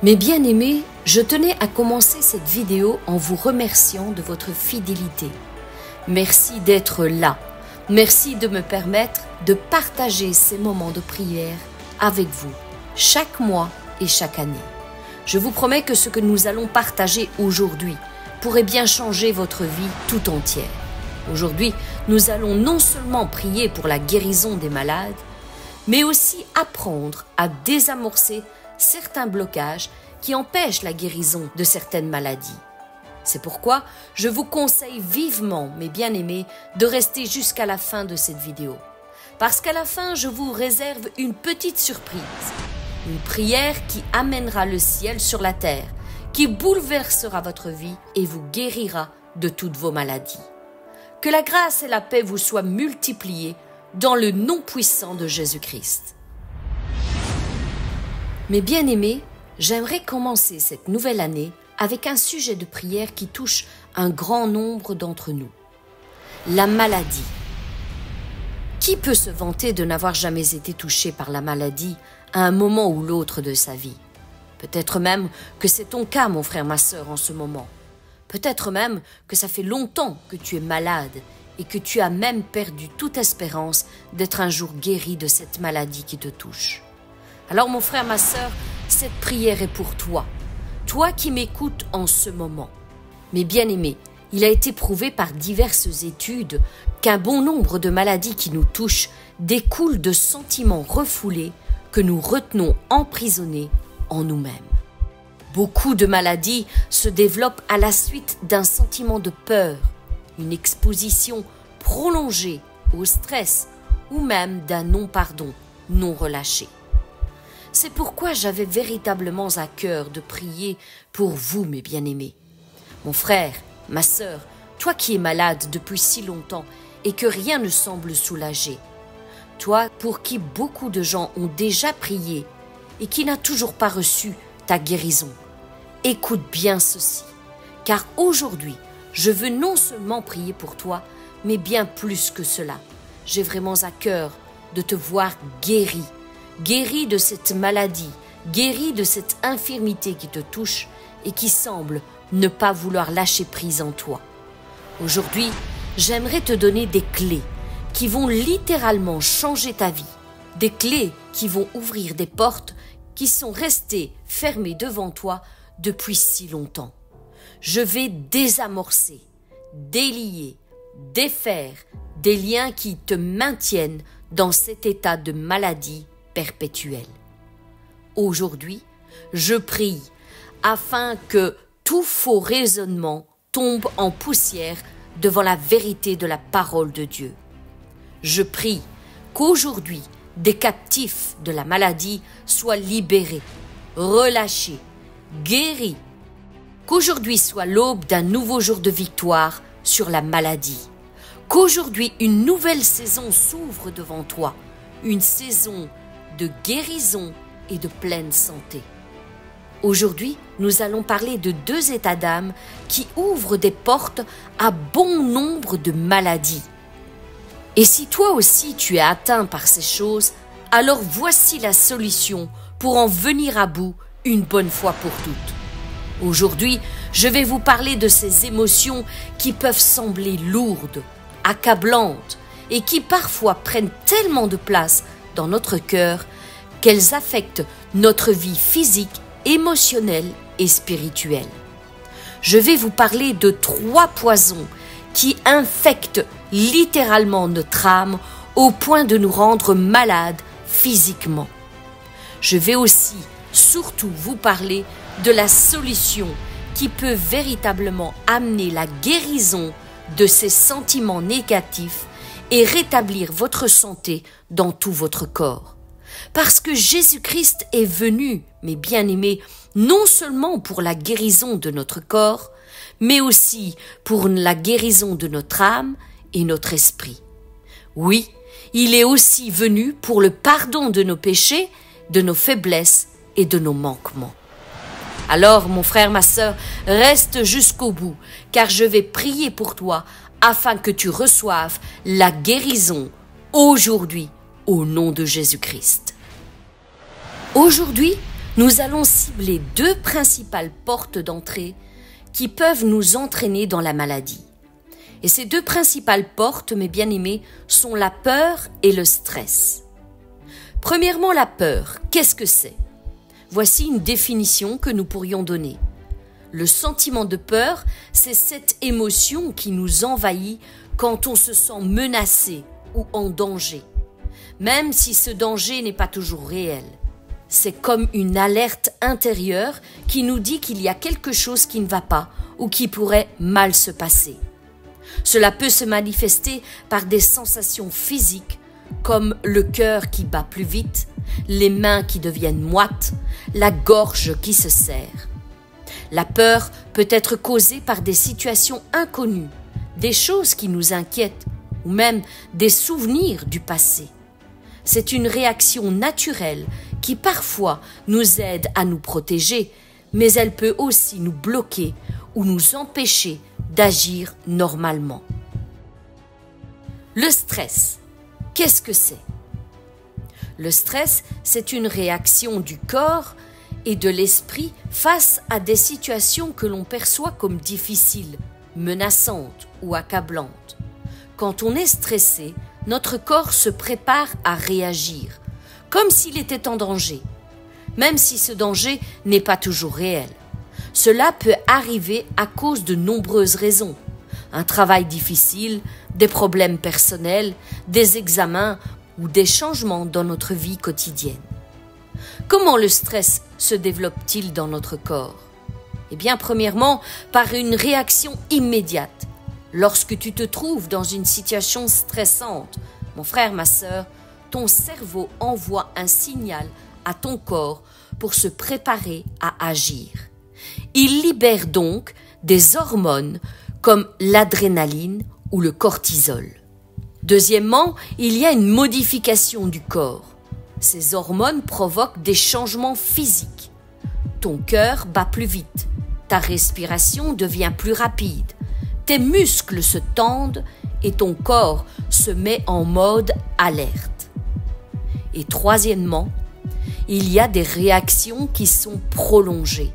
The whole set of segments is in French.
Mes bien-aimés, je tenais à commencer cette vidéo en vous remerciant de votre fidélité. Merci d'être là. Merci de me permettre de partager ces moments de prière avec vous, chaque mois et chaque année. Je vous promets que ce que nous allons partager aujourd'hui pourrait bien changer votre vie tout entière. Aujourd'hui, nous allons non seulement prier pour la guérison des malades, mais aussi apprendre à désamorcer certains blocages qui empêchent la guérison de certaines maladies. C'est pourquoi je vous conseille vivement, mes bien-aimés, de rester jusqu'à la fin de cette vidéo. Parce qu'à la fin, je vous réserve une petite surprise. Une prière qui amènera le ciel sur la terre, qui bouleversera votre vie et vous guérira de toutes vos maladies. Que la grâce et la paix vous soient multipliées dans le nom puissant de Jésus-Christ. Mes bien-aimés, j'aimerais commencer cette nouvelle année avec un sujet de prière qui touche un grand nombre d'entre nous. La maladie. Qui peut se vanter de n'avoir jamais été touché par la maladie à un moment ou l'autre de sa vie? Peut-être même que c'est ton cas, mon frère, ma sœur, en ce moment. Peut-être même que ça fait longtemps que tu es malade et que tu as même perdu toute espérance d'être un jour guéri de cette maladie qui te touche. Alors mon frère, ma sœur, cette prière est pour toi. Toi qui m'écoutes en ce moment. Mes bien-aimés, il a été prouvé par diverses études qu'un bon nombre de maladies qui nous touchent découlent de sentiments refoulés que nous retenons emprisonnés en nous-mêmes. Beaucoup de maladies se développent à la suite d'un sentiment de peur, une exposition prolongée au stress ou même d'un non-pardon non relâché. C'est pourquoi j'avais véritablement à cœur de prier pour vous, mes bien-aimés. Mon frère, ma sœur, toi qui es malade depuis si longtemps et que rien ne semble soulager. Toi pour qui beaucoup de gens ont déjà prié et qui n'a toujours pas reçu ta guérison. Écoute bien ceci, car aujourd'hui, je veux non seulement prier pour toi, mais bien plus que cela. J'ai vraiment à cœur de te voir guéri. Guéri de cette maladie, guéri de cette infirmité qui te touche et qui semble ne pas vouloir lâcher prise en toi. Aujourd'hui, j'aimerais te donner des clés qui vont littéralement changer ta vie, des clés qui vont ouvrir des portes qui sont restées fermées devant toi depuis si longtemps. Je vais désamorcer, délier, défaire des liens qui te maintiennent dans cet état de maladie perpétuelle. Aujourd'hui, je prie afin que tout faux raisonnement tombe en poussière devant la vérité de la parole de Dieu. Je prie qu'aujourd'hui, des captifs de la maladie soient libérés, relâchés, guéris, qu'aujourd'hui soit l'aube d'un nouveau jour de victoire sur la maladie, qu'aujourd'hui une nouvelle saison s'ouvre devant toi, une saison de guérison et de pleine santé. Aujourd'hui, nous allons parler de deux états d'âme qui ouvrent des portes à bon nombre de maladies. Et si toi aussi tu es atteint par ces choses, alors voici la solution pour en venir à bout une bonne fois pour toutes. Aujourd'hui, je vais vous parler de ces émotions qui peuvent sembler lourdes, accablantes et qui parfois prennent tellement de place dans notre cœur qu'elles affectent notre vie physique, émotionnelle et spirituelle. Je vais vous parler de 3 poisons qui infectent littéralement notre âme au point de nous rendre malades physiquement. Je vais aussi surtout vous parler de la solution qui peut véritablement amener la guérison de ces sentiments négatifs et rétablir votre santé dans tout votre corps. Parce que Jésus-Christ est venu, mes bien-aimés, non seulement pour la guérison de notre corps, mais aussi pour la guérison de notre âme et notre esprit. Oui, il est aussi venu pour le pardon de nos péchés, de nos faiblesses et de nos manquements. Alors, mon frère, ma sœur, reste jusqu'au bout, car je vais prier pour toi afin que tu reçoives la guérison aujourd'hui au nom de Jésus-Christ. Aujourd'hui, nous allons cibler deux principales portes d'entrée qui peuvent nous entraîner dans la maladie. Et ces deux principales portes, mes bien-aimés, sont la peur et le stress. Premièrement, la peur, qu'est-ce que c'est ? Voici une définition que nous pourrions donner. Le sentiment de peur, c'est cette émotion qui nous envahit quand on se sent menacé ou en danger, même si ce danger n'est pas toujours réel. C'est comme une alerte intérieure qui nous dit qu'il y a quelque chose qui ne va pas ou qui pourrait mal se passer. Cela peut se manifester par des sensations physiques comme le cœur qui bat plus vite, les mains qui deviennent moites, la gorge qui se serre. La peur peut être causée par des situations inconnues, des choses qui nous inquiètent ou même des souvenirs du passé. C'est une réaction naturelle qui parfois nous aide à nous protéger, mais elle peut aussi nous bloquer ou nous empêcher d'agir normalement. Le stress, qu'est-ce que c'est ? Le stress, c'est une réaction du corps et de l'esprit face à des situations que l'on perçoit comme difficiles, menaçantes ou accablantes. Quand on est stressé, notre corps se prépare à réagir, comme s'il était en danger, même si ce danger n'est pas toujours réel. Cela peut arriver à cause de nombreuses raisons. Un travail difficile, des problèmes personnels, des examens ou des changements dans notre vie quotidienne. Comment le stress se développe-t-il dans notre corps ? Eh bien, premièrement, par une réaction immédiate. Lorsque tu te trouves dans une situation stressante, mon frère, ma sœur, ton cerveau envoie un signal à ton corps pour se préparer à agir. Il libère donc des hormones comme l'adrénaline ou le cortisol. Deuxièmement, il y a une modification du corps. Ces hormones provoquent des changements physiques. Ton cœur bat plus vite, ta respiration devient plus rapide, tes muscles se tendent et ton corps se met en mode alerte. Et troisièmement, il y a des réactions qui sont prolongées.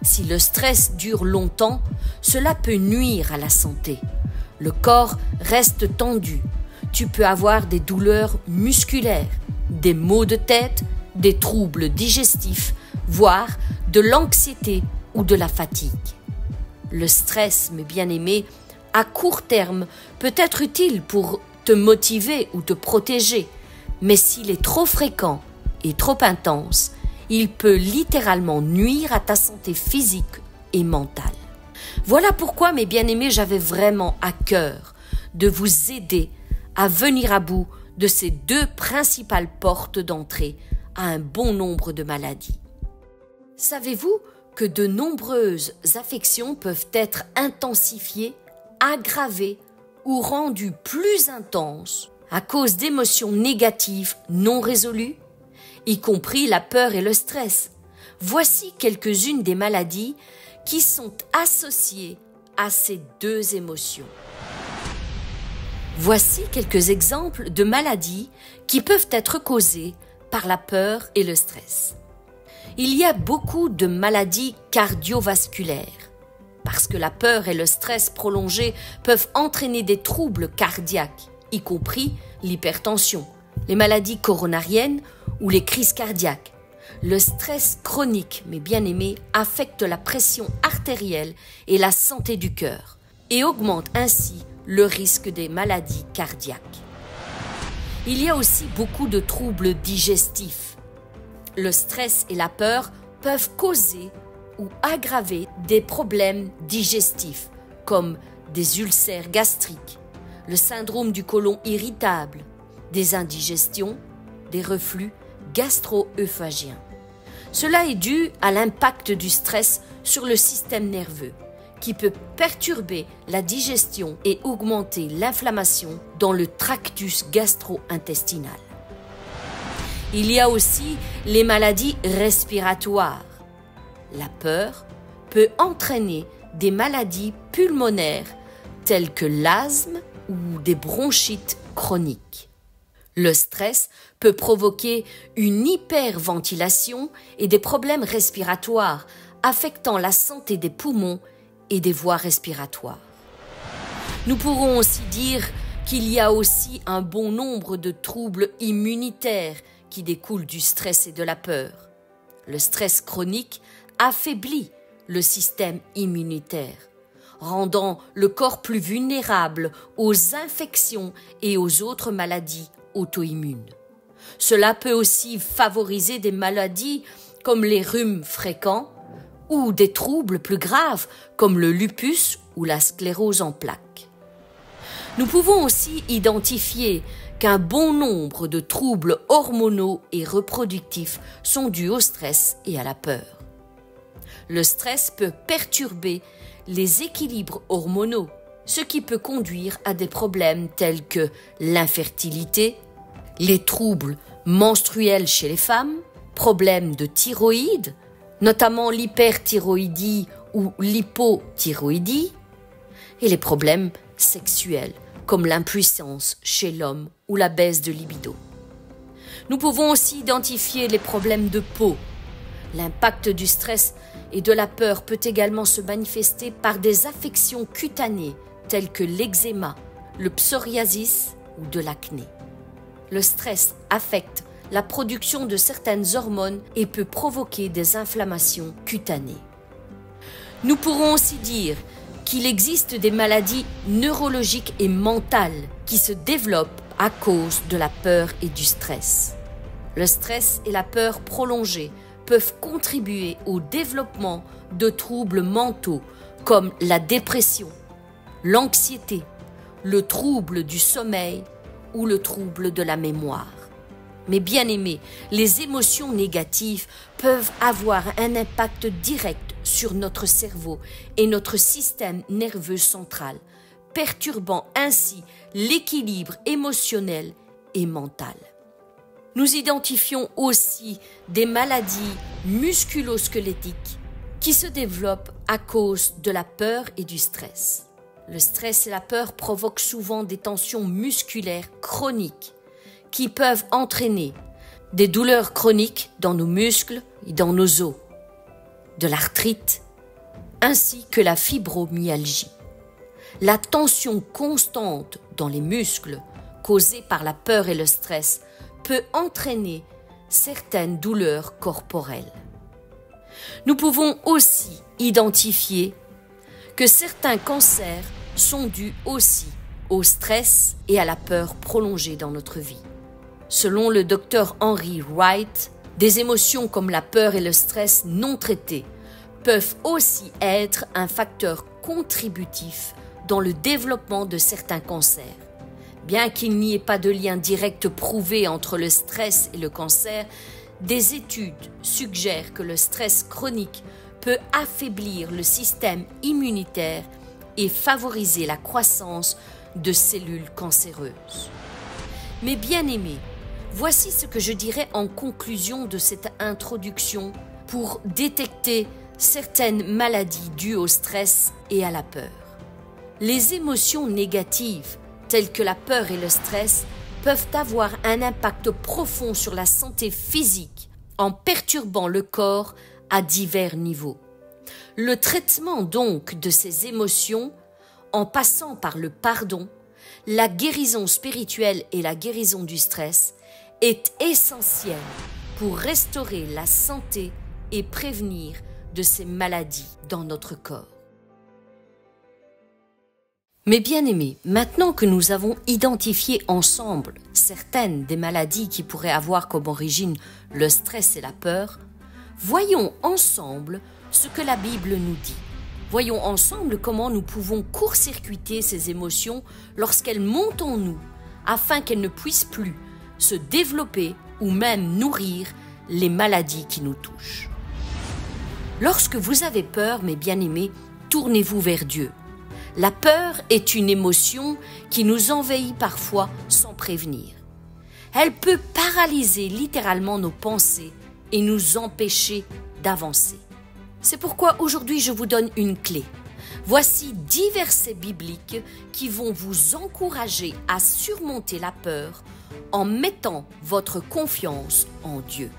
Si le stress dure longtemps, cela peut nuire à la santé. Le corps reste tendu. Tu peux avoir des douleurs musculaires, des maux de tête, des troubles digestifs, voire de l'anxiété ou de la fatigue. Le stress, mes bien-aimés, à court terme, peut être utile pour te motiver ou te protéger, mais s'il est trop fréquent et trop intense, il peut littéralement nuire à ta santé physique et mentale. Voilà pourquoi, mes bien-aimés, j'avais vraiment à cœur de vous aider à venir à bout de ces deux principales portes d'entrée à un bon nombre de maladies. Savez-vous que de nombreuses affections peuvent être intensifiées, aggravées ou rendues plus intenses à cause d'émotions négatives non résolues, y compris la peur et le stress? Voici quelques-unes des maladies qui sont associées à ces deux émotions. Voici quelques exemples de maladies qui peuvent être causées par la peur et le stress. Il y a beaucoup de maladies cardiovasculaires, parce que la peur et le stress prolongés peuvent entraîner des troubles cardiaques, y compris l'hypertension, les maladies coronariennes ou les crises cardiaques. Le stress chronique, mes bien-aimés, affecte la pression artérielle et la santé du cœur et augmente ainsi le risque des maladies cardiaques. Il y a aussi beaucoup de troubles digestifs. Le stress et la peur peuvent causer ou aggraver des problèmes digestifs comme des ulcères gastriques, le syndrome du côlon irritable, des indigestions, des reflux gastro-œsophagiens. Cela est dû à l'impact du stress sur le système nerveux, qui peut perturber la digestion et augmenter l'inflammation dans le tractus gastro-intestinal. Il y a aussi les maladies respiratoires. La peur peut entraîner des maladies pulmonaires telles que l'asthme ou des bronchites chroniques. Le stress peut provoquer une hyperventilation et des problèmes respiratoires, affectant la santé des poumons et des voies respiratoires. Nous pourrons aussi dire qu'il y a aussi un bon nombre de troubles immunitaires qui découlent du stress et de la peur. Le stress chronique affaiblit le système immunitaire, rendant le corps plus vulnérable aux infections et aux autres maladies auto-immunes. Cela peut aussi favoriser des maladies comme les rhumes fréquents ou des troubles plus graves comme le lupus ou la sclérose en plaques. Nous pouvons aussi identifier qu'un bon nombre de troubles hormonaux et reproductifs sont dus au stress et à la peur. Le stress peut perturber les équilibres hormonaux, ce qui peut conduire à des problèmes tels que l'infertilité, les troubles menstruels chez les femmes, problèmes de thyroïde, notamment l'hyperthyroïdie ou l'hypothyroïdie, et les problèmes sexuels, comme l'impuissance chez l'homme ou la baisse de libido. Nous pouvons aussi identifier les problèmes de peau. L'impact du stress et de la peur peut également se manifester par des affections cutanées telles que l'eczéma, le psoriasis ou de l'acné. Le stress affecte la production de certaines hormones et peut provoquer des inflammations cutanées. Nous pourrons aussi dire qu'il existe des maladies neurologiques et mentales qui se développent à cause de la peur et du stress. Le stress et la peur prolongée peuvent contribuer au développement de troubles mentaux comme la dépression, l'anxiété, le trouble du sommeil ou le trouble de la mémoire. Mais bien aimés, les émotions négatives peuvent avoir un impact direct sur notre cerveau et notre système nerveux central, perturbant ainsi l'équilibre émotionnel et mental. Nous identifions aussi des maladies musculo-squelettiques qui se développent à cause de la peur et du stress. Le stress et la peur provoquent souvent des tensions musculaires chroniques qui peuvent entraîner des douleurs chroniques dans nos muscles et dans nos os, de l'arthrite ainsi que la fibromyalgie. La tension constante dans les muscles causée par la peur et le stress peut entraîner certaines douleurs corporelles. Nous pouvons aussi identifier que certains cancers sont dus aussi au stress et à la peur prolongée dans notre vie. Selon le docteur Henry Wright, des émotions comme la peur et le stress non traitées peuvent aussi être un facteur contributif dans le développement de certains cancers. Bien qu'il n'y ait pas de lien direct prouvé entre le stress et le cancer, des études suggèrent que le stress chronique peut affaiblir le système immunitaire et favoriser la croissance de cellules cancéreuses. Mes bien-aimés, voici ce que je dirais en conclusion de cette introduction pour détecter certaines maladies dues au stress et à la peur. Les émotions négatives telles que la peur et le stress, peuvent avoir un impact profond sur la santé physique en perturbant le corps à divers niveaux. Le traitement donc de ces émotions, en passant par le pardon, la guérison spirituelle et la guérison du stress, est essentiel pour restaurer la santé et prévenir de ces maladies dans notre corps. Mes bien-aimés, maintenant que nous avons identifié ensemble certaines des maladies qui pourraient avoir comme origine le stress et la peur, voyons ensemble ce que la Bible nous dit. Voyons ensemble comment nous pouvons court-circuiter ces émotions lorsqu'elles montent en nous, afin qu'elles ne puissent plus se développer ou même nourrir les maladies qui nous touchent. Lorsque vous avez peur, mes bien-aimés, tournez-vous vers Dieu. La peur est une émotion qui nous envahit parfois sans prévenir. Elle peut paralyser littéralement nos pensées et nous empêcher d'avancer. C'est pourquoi aujourd'hui je vous donne une clé. Voici 10 versets bibliques qui vont vous encourager à surmonter la peur en mettant votre confiance en Dieu.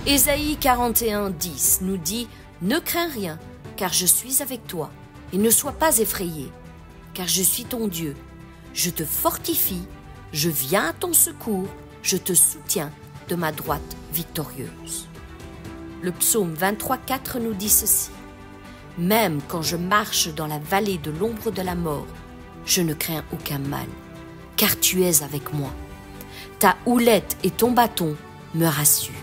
Ésaïe 41:10 nous dit « Ne crains rien, car je suis avec toi, et ne sois pas effrayé, car je suis ton Dieu. Je te fortifie, je viens à ton secours, je te soutiens de ma droite victorieuse. » Le psaume 23:4 nous dit ceci. « Même quand je marche dans la vallée de l'ombre de la mort, je ne crains aucun mal, car tu es avec moi. Ta houlette et ton bâton me rassurent. »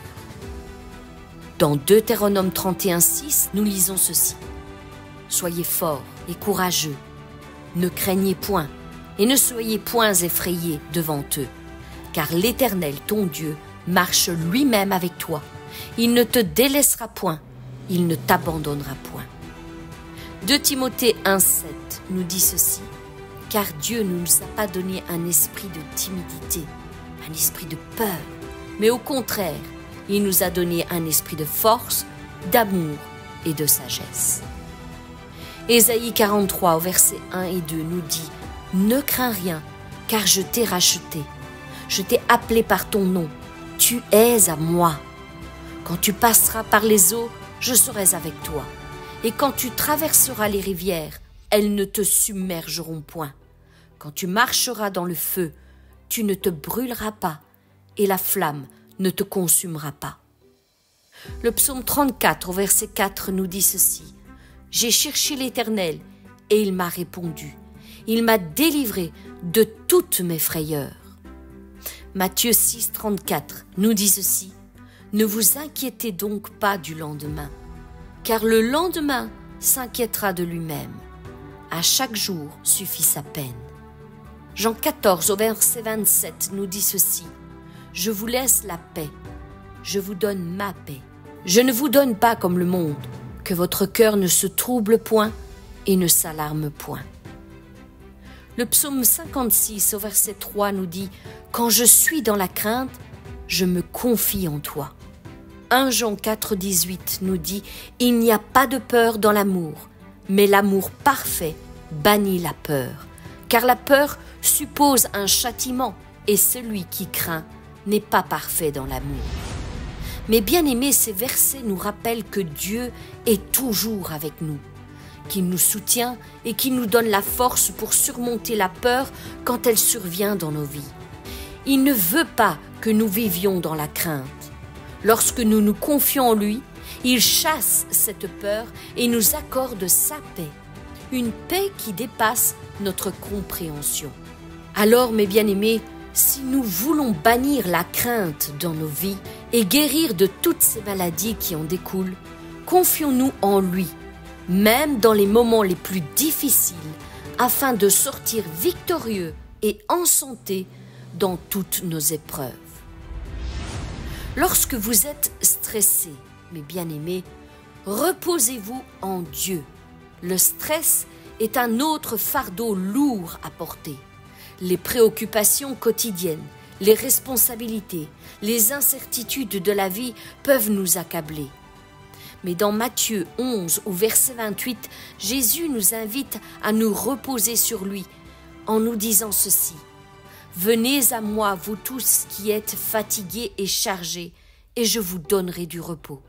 Dans Deutéronome 31:6, nous lisons ceci. « Soyez forts et courageux, ne craignez point et ne soyez point effrayés devant eux, car l'Éternel, ton Dieu, marche lui-même avec toi. Il ne te délaissera point, il ne t'abandonnera point. » 2 Timothée 1:7 nous dit ceci. « Car Dieu ne nous a pas donné un esprit de timidité, un esprit de peur, mais au contraire, il nous a donné un esprit de force, d'amour et de sagesse. » Ésaïe 43 au verset 1 et 2 nous dit « Ne crains rien, car je t'ai racheté. Je t'ai appelé par ton nom. Tu es à moi. Quand tu passeras par les eaux, je serai avec toi. Et quand tu traverseras les rivières, elles ne te submergeront point. Quand tu marcheras dans le feu, tu ne te brûleras pas, et la flamme ne te consumera pas. » Le psaume 34 au verset 4 nous dit ceci. « J'ai cherché l'Éternel, et il m'a répondu. Il m'a délivré de toutes mes frayeurs. » Matthieu 6:34 nous dit ceci. « Ne vous inquiétez donc pas du lendemain, car le lendemain s'inquiétera de lui-même. À chaque jour suffit sa peine. » Jean 14 au verset 27 nous dit ceci. « Je vous laisse la paix, je vous donne ma paix. Je ne vous donne pas comme le monde, que votre cœur ne se trouble point et ne s'alarme point. » Le psaume 56 au verset 3 nous dit « Quand je suis dans la crainte, je me confie en toi. » 1 Jean 4:18 nous dit « Il n'y a pas de peur dans l'amour, mais l'amour parfait bannit la peur, car la peur suppose un châtiment, et celui qui craint n'est pas parfait dans l'amour. » Mais bien aimés, ces versets nous rappellent que Dieu est toujours avec nous, qu'il nous soutient et qu'il nous donne la force pour surmonter la peur quand elle survient dans nos vies. Il ne veut pas que nous vivions dans la crainte. Lorsque nous nous confions en lui, il chasse cette peur et nous accorde sa paix, une paix qui dépasse notre compréhension. Alors, mes bien-aimés, si nous voulons bannir la crainte dans nos vies et guérir de toutes ces maladies qui en découlent, confions-nous en lui, même dans les moments les plus difficiles, afin de sortir victorieux et en santé dans toutes nos épreuves. Lorsque vous êtes stressés, mes bien-aimés, reposez-vous en Dieu. Le stress est un autre fardeau lourd à porter. Les préoccupations quotidiennes, les responsabilités, les incertitudes de la vie peuvent nous accabler. Mais dans Matthieu 11, au verset 28, Jésus nous invite à nous reposer sur lui en nous disant ceci. « Venez à moi, vous tous qui êtes fatigués et chargés, et je vous donnerai du repos. »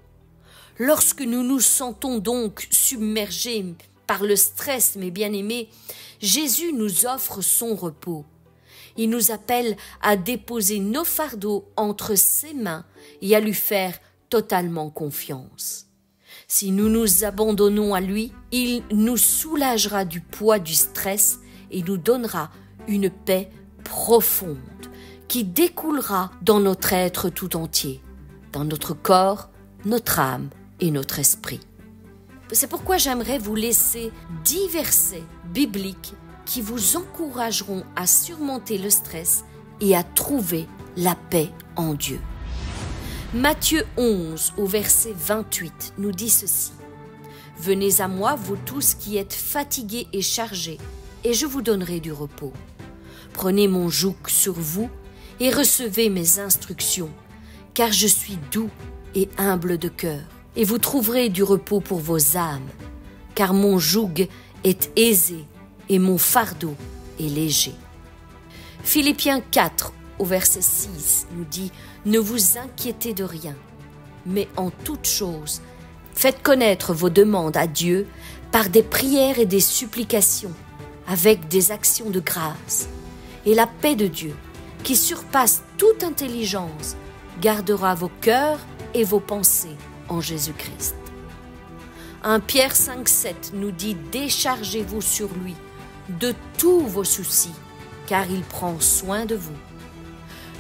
Lorsque nous nous sentons donc submergés par le stress, mes bien-aimés, Jésus nous offre son repos. Il nous appelle à déposer nos fardeaux entre ses mains et à lui faire totalement confiance. Si nous nous abandonnons à lui, il nous soulagera du poids du stress et nous donnera une paix profonde qui découlera dans notre être tout entier, dans notre corps, notre âme et notre esprit. C'est pourquoi j'aimerais vous laisser 10 versets bibliques qui vous encourageront à surmonter le stress et à trouver la paix en Dieu. Matthieu 11 au verset 28 nous dit ceci. « Venez à moi, vous tous qui êtes fatigués et chargés, et je vous donnerai du repos. Prenez mon joug sur vous et recevez mes instructions, car je suis doux et humble de cœur, et vous trouverez du repos pour vos âmes, car mon joug est aisé et mon fardeau est léger. » Philippiens 4 au verset 6 nous dit « Ne vous inquiétez de rien, mais en toute chose, faites connaître vos demandes à Dieu par des prières et des supplications, avec des actions de grâce. Et la paix de Dieu, qui surpasse toute intelligence, gardera vos cœurs et vos pensées en Jésus-Christ. » 1 Pierre 5,7 nous dit « Déchargez-vous sur lui de tous vos soucis, car il prend soin de vous. »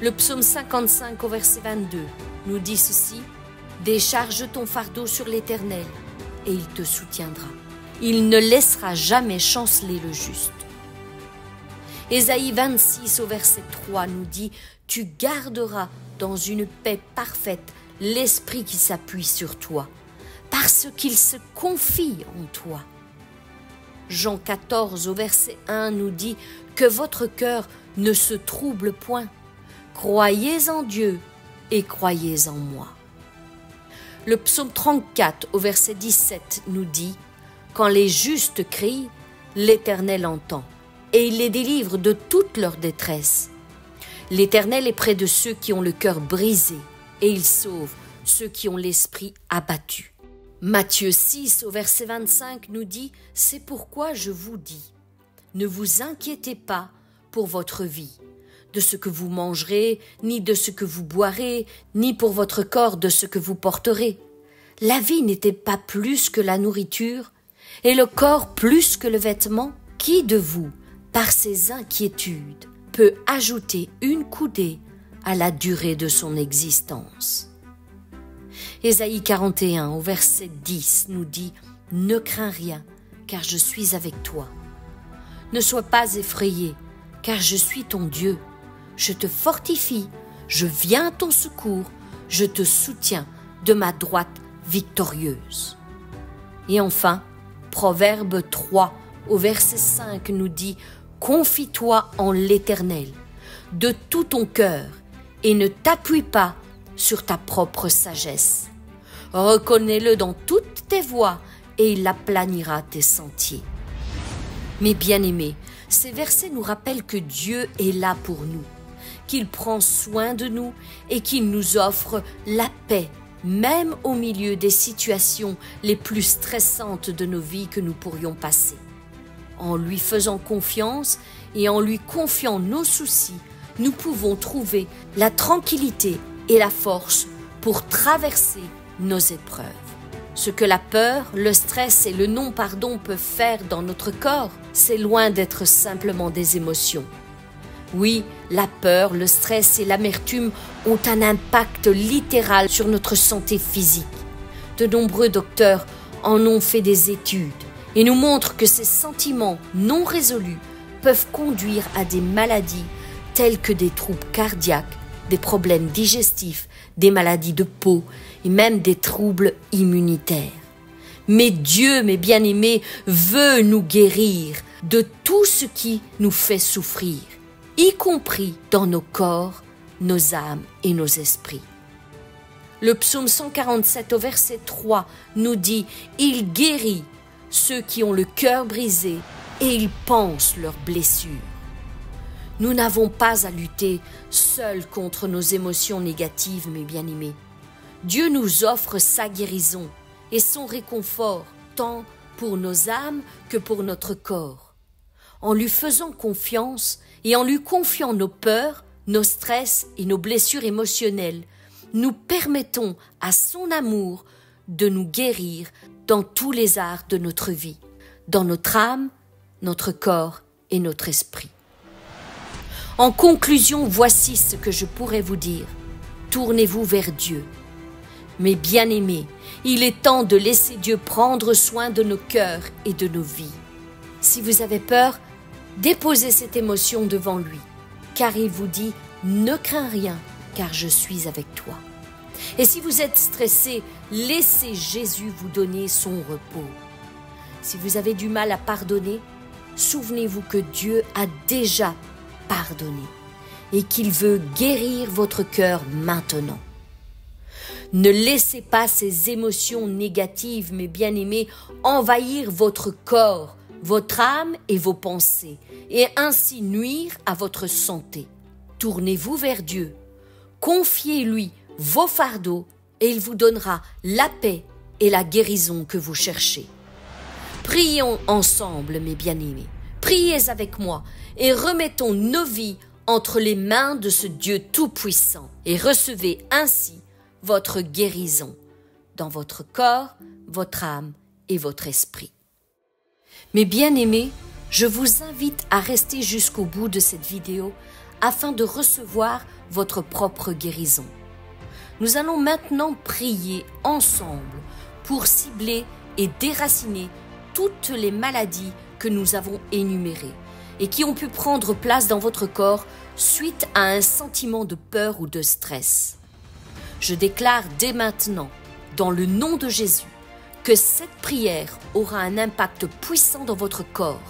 Le psaume 55 au verset 22 nous dit ceci « Décharge ton fardeau sur l'Éternel, et il te soutiendra. Il ne laissera jamais chanceler le juste. » Ésaïe 26 au verset 3 nous dit « Tu garderas dans une paix parfaite l'esprit qui s'appuie sur toi, parce qu'il se confie en toi. » Jean 14 au verset 1 nous dit « Que votre cœur ne se trouble point. Croyez en Dieu et croyez en moi. » Le psaume 34 au verset 17 nous dit « Quand les justes crient, l'Éternel entend, et il les délivre de toute leur détresse. L'Éternel est près de ceux qui ont le cœur brisé, et il sauve ceux qui ont l'esprit abattu. » Matthieu 6 au verset 25 nous dit « C'est pourquoi je vous dis, ne vous inquiétez pas pour votre vie, de ce que vous mangerez, ni de ce que vous boirez, ni pour votre corps de ce que vous porterez. La vie n'était pas plus que la nourriture, et le corps plus que le vêtement. Qui de vous, par ses inquiétudes, peut ajouter une coudée à la durée de son existence? » Ésaïe 41 au verset 10 nous dit « Ne crains rien, car je suis avec toi. Ne sois pas effrayé, car je suis ton Dieu. Je te fortifie, je viens à ton secours, je te soutiens de ma droite victorieuse. » Et enfin, Proverbe 3 au verset 5 nous dit « Confie-toi en l'Éternel de tout ton cœur et ne t'appuie pas sur ta propre sagesse. Reconnais-le dans toutes tes voies et il aplanira tes sentiers. » Mes bien-aimés, ces versets nous rappellent que Dieu est là pour nous, qu'il prend soin de nous et qu'il nous offre la paix, même au milieu des situations les plus stressantes de nos vies que nous pourrions passer. En lui faisant confiance et en lui confiant nos soucis, nous pouvons trouver la tranquillité et la force pour traverser nos épreuves. Ce que la peur, le stress et le non-pardon peuvent faire dans notre corps, c'est loin d'être simplement des émotions. Oui, la peur, le stress et l'amertume ont un impact littéral sur notre santé physique. De nombreux docteurs en ont fait des études et nous montrent que ces sentiments non résolus peuvent conduire à des maladies telles que des troubles cardiaques, des problèmes digestifs, des maladies de peau et même des troubles immunitaires. Mais Dieu, mes bien-aimés, veut nous guérir de tout ce qui nous fait souffrir, y compris dans nos corps, nos âmes et nos esprits. Le psaume 147 au verset 3 nous dit « Il guérit ceux qui ont le cœur brisé et il panse leurs blessures. » Nous n'avons pas à lutter seuls contre nos émotions négatives, mes bien-aimés. Dieu nous offre sa guérison et son réconfort, tant pour nos âmes que pour notre corps. En lui faisant confiance et en lui confiant nos peurs, nos stress et nos blessures émotionnelles, nous permettons à son amour de nous guérir dans tous les arts de notre vie, dans notre âme, notre corps et notre esprit. En conclusion, voici ce que je pourrais vous dire. Tournez-vous vers Dieu. Mes bien-aimés, il est temps de laisser Dieu prendre soin de nos cœurs et de nos vies. Si vous avez peur, déposez cette émotion devant lui, car il vous dit « Ne crains rien, car je suis avec toi. » Et si vous êtes stressé, laissez Jésus vous donner son repos. Si vous avez du mal à pardonner, souvenez-vous que Dieu a déjà pardonné et qu'il veut guérir votre cœur maintenant. Ne laissez pas ces émotions négatives, mes bien-aimés, envahir votre corps, votre âme et vos pensées, et ainsi nuire à votre santé. tournez-vous vers Dieu, confiez-lui vos fardeaux et il vous donnera la paix et la guérison que vous cherchez. Prions ensemble, mes bien-aimés. Priez avec moi et remettons nos vies entre les mains de ce Dieu tout-puissant et recevez ainsi votre guérison dans votre corps, votre âme et votre esprit. Mes bien-aimés, je vous invite à rester jusqu'au bout de cette vidéo afin de recevoir votre propre guérison. Nous allons maintenant prier ensemble pour cibler et déraciner toutes les maladies que nous avons énumérées et qui ont pu prendre place dans votre corps suite à un sentiment de peur ou de stress. Je déclare dès maintenant, dans le nom de Jésus, que cette prière aura un impact puissant dans votre corps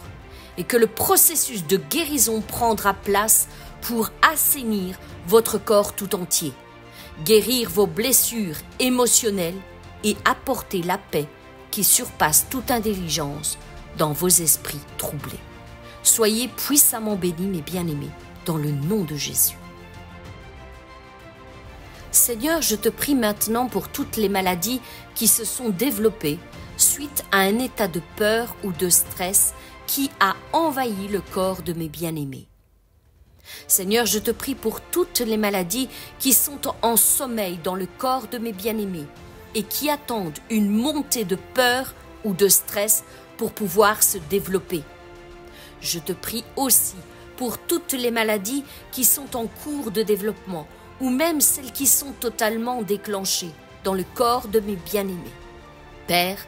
et que le processus de guérison prendra place pour assainir votre corps tout entier, guérir vos blessures émotionnelles et apporter la paix qui surpasse toute intelligence dans vos esprits troublés. Soyez puissamment bénis, mes bien-aimés, dans le nom de Jésus. Seigneur, je te prie maintenant pour toutes les maladies qui se sont développées suite à un état de peur ou de stress qui a envahi le corps de mes bien-aimés. Seigneur, je te prie pour toutes les maladies qui sont en sommeil dans le corps de mes bien-aimés et qui attendent une montée de peur ou de stress pour pouvoir se développer. Je te prie aussi pour toutes les maladies qui sont en cours de développement ou même celles qui sont totalement déclenchées dans le corps de mes bien-aimés. Père,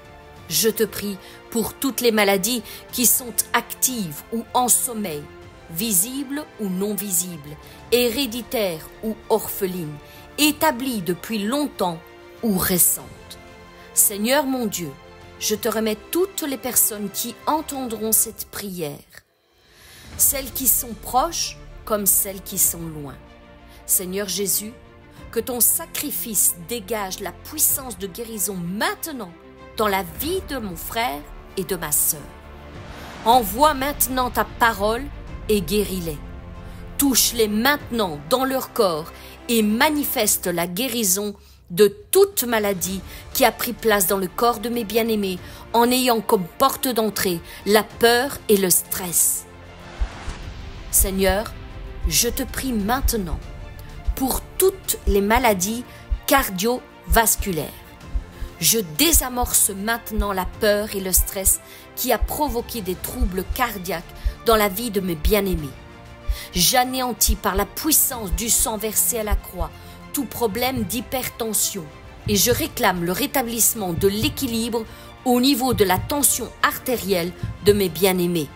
je te prie pour toutes les maladies qui sont actives ou en sommeil, visibles ou non visibles, héréditaires ou orphelines, établies depuis longtemps ou récentes. Seigneur mon Dieu, je te remets toutes les personnes qui entendront cette prière, celles qui sont proches comme celles qui sont loin. Seigneur Jésus, que ton sacrifice dégage la puissance de guérison maintenant dans la vie de mon frère et de ma sœur. Envoie maintenant ta parole et guéris-les. Touche-les maintenant dans leur corps et manifeste la guérison de toute maladie qui a pris place dans le corps de mes bien-aimés en ayant comme porte d'entrée la peur et le stress. Seigneur, je te prie maintenant pour toutes les maladies cardiovasculaires. Je désamorce maintenant la peur et le stress qui a provoqué des troubles cardiaques dans la vie de mes bien-aimés. J'anéantis par la puissance du sang versé à la croix tout problème d'hypertension et je réclame le rétablissement de l'équilibre au niveau de la tension artérielle de mes bien-aimés.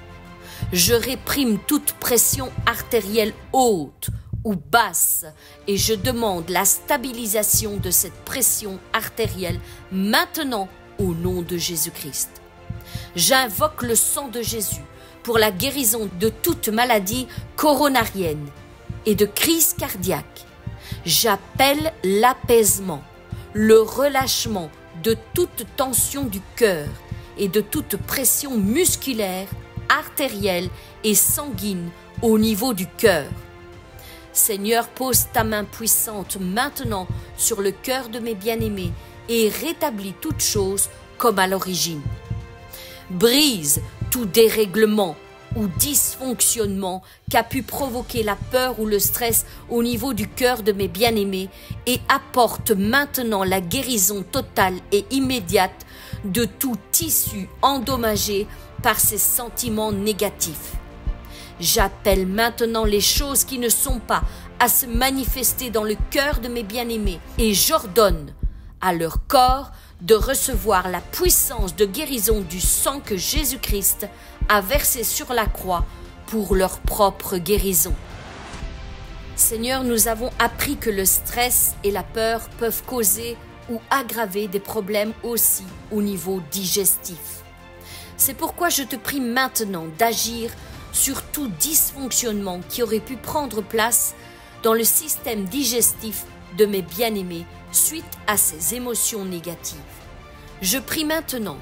Je réprime toute pression artérielle haute ou basse et je demande la stabilisation de cette pression artérielle maintenant au nom de Jésus-Christ. J'invoque le sang de Jésus pour la guérison de toute maladie coronarienne et de crise cardiaque. J'appelle l'apaisement, le relâchement de toute tension du cœur et de toute pression musculaire, artérielle et sanguine au niveau du cœur. Seigneur, pose ta main puissante maintenant sur le cœur de mes bien-aimés et rétablis toutes choses comme à l'origine. Brise tout dérèglement ou dysfonctionnement qu'a pu provoquer la peur ou le stress au niveau du cœur de mes bien-aimés et apporte maintenant la guérison totale et immédiate de tout tissu endommagé par ces sentiments négatifs. J'appelle maintenant les choses qui ne sont pas à se manifester dans le cœur de mes bien-aimés et j'ordonne à leur corps de recevoir la puissance de guérison du sang que Jésus-Christ a versé sur la croix pour leur propre guérison. Seigneur, nous avons appris que le stress et la peur peuvent causer ou aggraver des problèmes aussi au niveau digestif. C'est pourquoi je te prie maintenant d'agir sur tout dysfonctionnement qui aurait pu prendre place dans le système digestif de mes bien-aimés suite à ces émotions négatives. Je prie maintenant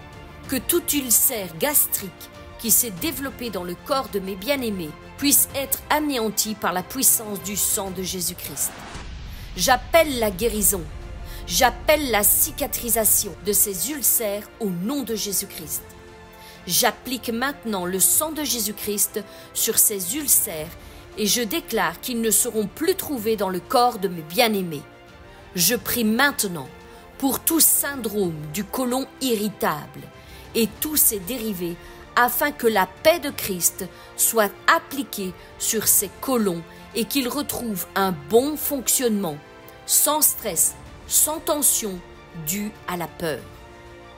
que tout ulcère gastrique qui s'est développé dans le corps de mes bien-aimés puisse être anéanti par la puissance du sang de Jésus-Christ. J'appelle la guérison, j'appelle la cicatrisation de ces ulcères au nom de Jésus-Christ. J'applique maintenant le sang de Jésus-Christ sur ces ulcères et je déclare qu'ils ne seront plus trouvés dans le corps de mes bien-aimés. Je prie maintenant pour tout syndrome du côlon irritable et tous ses dérivés afin que la paix de Christ soit appliquée sur ces côlons et qu'ils retrouvent un bon fonctionnement, sans stress, sans tension due à la peur.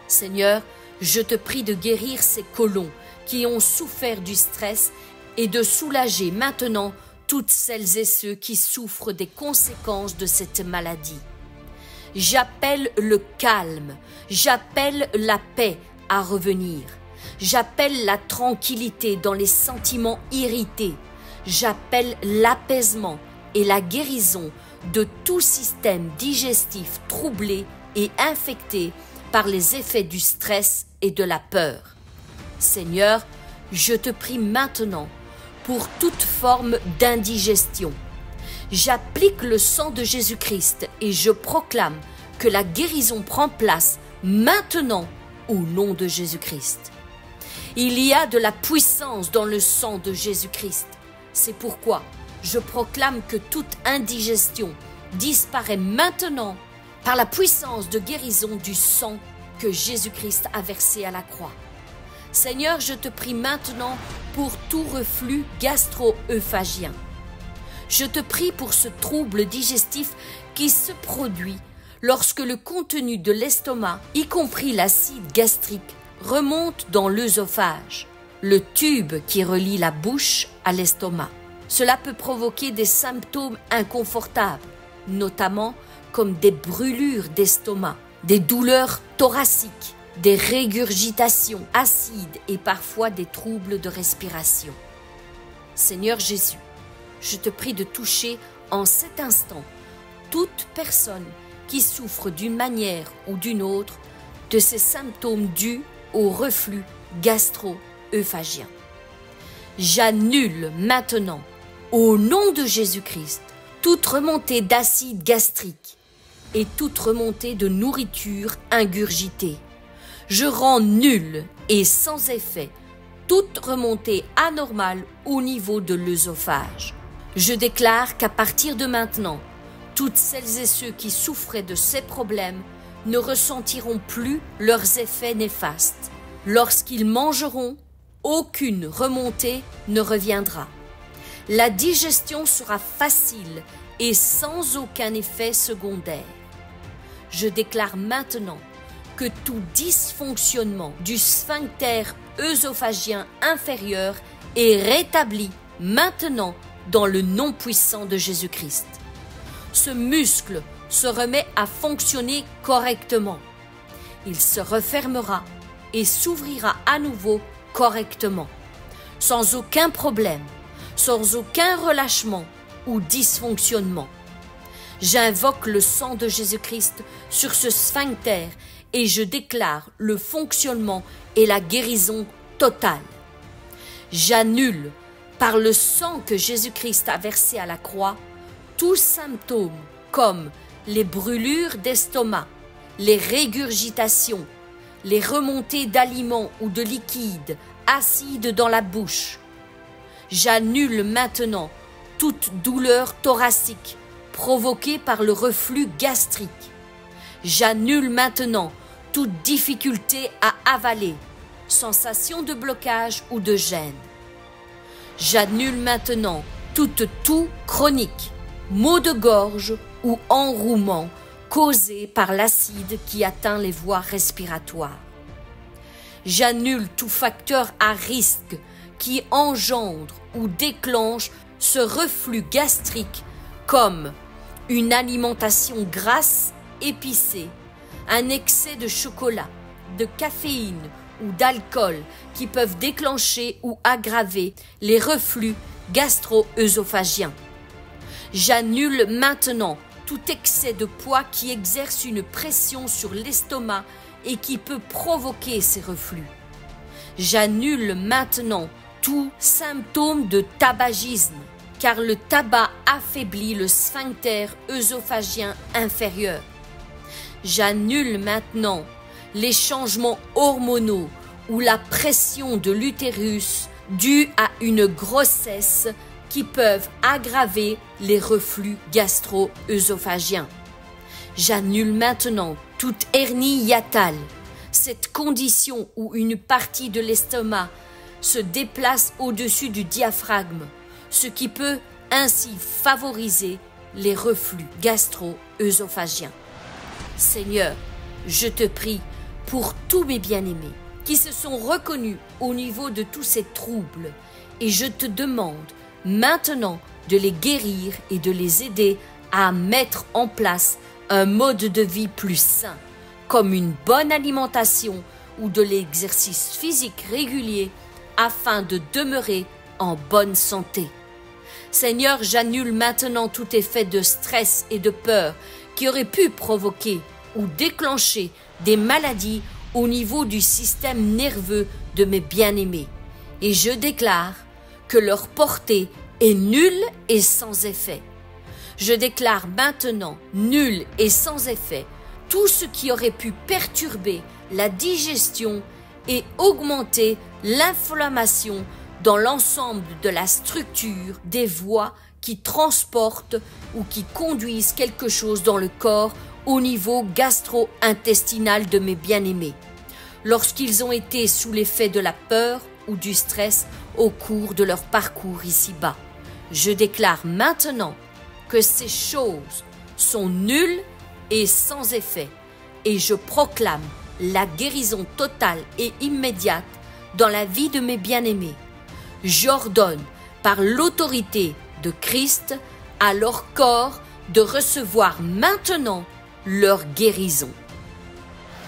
Seigneur, je te prie de guérir ces côlons qui ont souffert du stress et de soulager maintenant toutes celles et ceux qui souffrent des conséquences de cette maladie. J'appelle le calme, j'appelle la paix à revenir, j'appelle la tranquillité dans les sentiments irrités, j'appelle l'apaisement et la guérison de tout système digestif troublé et infecté par les effets du stress et de la peur. Seigneur, je te prie maintenant pour toute forme d'indigestion. J'applique le sang de Jésus-Christ et je proclame que la guérison prend place maintenant au nom de Jésus-Christ. Il y a de la puissance dans le sang de Jésus-Christ. C'est pourquoi je proclame que toute indigestion disparaît maintenant par la puissance de guérison du sang que Jésus-Christ a versé à la croix. Seigneur, je te prie maintenant pour tout reflux gastro-œsophagien. Je te prie pour ce trouble digestif qui se produit lorsque le contenu de l'estomac, y compris l'acide gastrique, remonte dans l'œsophage, le tube qui relie la bouche à l'estomac. Cela peut provoquer des symptômes inconfortables, notamment comme des brûlures d'estomac, des douleurs thoraciques, des régurgitations acides et parfois des troubles de respiration. Seigneur Jésus, je te prie de toucher en cet instant toute personne qui souffre d'une manière ou d'une autre de ces symptômes dus au reflux gastro-œsophagien. J'annule maintenant, au nom de Jésus-Christ, toute remontée d'acide gastrique et toute remontée de nourriture ingurgitée. Je rends nulle et sans effet toute remontée anormale au niveau de l'œsophage. Je déclare qu'à partir de maintenant, toutes celles et ceux qui souffraient de ces problèmes ne ressentiront plus leurs effets néfastes. Lorsqu'ils mangeront, aucune remontée ne reviendra. La digestion sera facile et sans aucun effet secondaire. Je déclare maintenant que tout dysfonctionnement du sphincter œsophagien inférieur est rétabli maintenant dans le nom puissant de Jésus-Christ. Ce muscle se remet à fonctionner correctement. Il se refermera et s'ouvrira à nouveau correctement, sans aucun problème, sans aucun relâchement ou dysfonctionnement. J'invoque le sang de Jésus-Christ sur ce sphincter et je déclare le fonctionnement et la guérison totale. J'annule, par le sang que Jésus-Christ a versé à la croix, tous symptômes comme les brûlures d'estomac, les régurgitations, les remontées d'aliments ou de liquides acides dans la bouche. J'annule maintenant toute douleur thoracique provoquée par le reflux gastrique. J'annule maintenant toute difficulté à avaler, sensation de blocage ou de gêne. J'annule maintenant toute toux chronique, maux de gorge ou enrouement causés par l'acide qui atteint les voies respiratoires. J'annule tout facteur à risque qui engendre ou déclenche ce reflux gastrique comme une alimentation grasse, épicée, un excès de chocolat, de caféine ou d'alcool qui peuvent déclencher ou aggraver les reflux gastro-œsophagiens. J'annule maintenant tout excès de poids qui exerce une pression sur l'estomac et qui peut provoquer ces reflux. J'annule maintenant tout symptôme de tabagisme, car le tabac affaiblit le sphincter œsophagien inférieur. J'annule maintenant les changements hormonaux ou la pression de l'utérus due à une grossesse qui peuvent aggraver les reflux gastro-œsophagiens. J'annule maintenant toute hernie hiatale, cette condition où une partie de l'estomac se déplace au-dessus du diaphragme, ce qui peut ainsi favoriser les reflux gastro-œsophagiens. Seigneur, je te prie pour tous mes bien-aimés qui se sont reconnus au niveau de tous ces troubles et je te demande maintenant de les guérir et de les aider à mettre en place un mode de vie plus sain, comme une bonne alimentation ou de l'exercice physique régulier afin de demeurer en bonne santé. Seigneur, j'annule maintenant tout effet de stress et de peur qui aurait pu provoquer ou déclencher des maladies au niveau du système nerveux de mes bien-aimés. Et je déclare que leur portée est nulle et sans effet. Je déclare maintenant nul et sans effet tout ce qui aurait pu perturber la digestion et augmenter l'inflammation dans l'ensemble de la structure des voies qui transportent ou qui conduisent quelque chose dans le corps au niveau gastro-intestinal de mes bien-aimés, lorsqu'ils ont été sous l'effet de la peur ou du stress au cours de leur parcours ici-bas. Je déclare maintenant que ces choses sont nulles et sans effet, et je proclame la guérison totale et immédiate dans la vie de mes bien-aimés. J'ordonne par l'autorité de Christ à leur corps de recevoir maintenant leur guérison.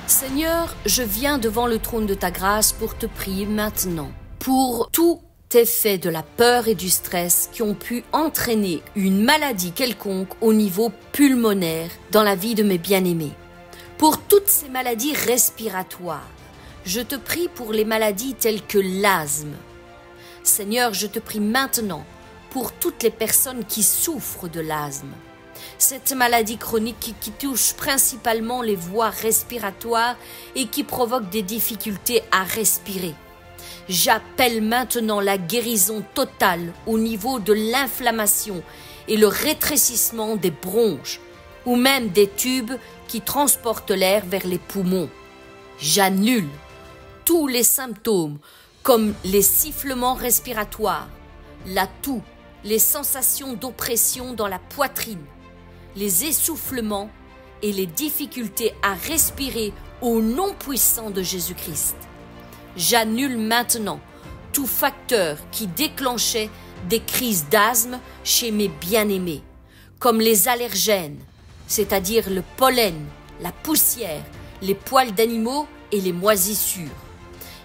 Seigneur, je viens devant le trône de ta grâce pour te prier maintenant pour tout effet de la peur et du stress qui ont pu entraîner une maladie quelconque au niveau pulmonaire dans la vie de mes bien-aimés. Pour toutes ces maladies respiratoires, je te prie pour les maladies telles que l'asthme. Seigneur, je te prie maintenant pour toutes les personnes qui souffrent de l'asthme. Cette maladie chronique qui touche principalement les voies respiratoires et qui provoque des difficultés à respirer. J'appelle maintenant la guérison totale au niveau de l'inflammation et le rétrécissement des bronches ou même des tubes qui transportent l'air vers les poumons. J'annule tous les symptômes comme les sifflements respiratoires, la toux, les sensations d'oppression dans la poitrine, les essoufflements et les difficultés à respirer au nom puissant de Jésus-Christ. J'annule maintenant tout facteur qui déclenchait des crises d'asthme chez mes bien-aimés, comme les allergènes, c'est-à-dire le pollen, la poussière, les poils d'animaux et les moisissures.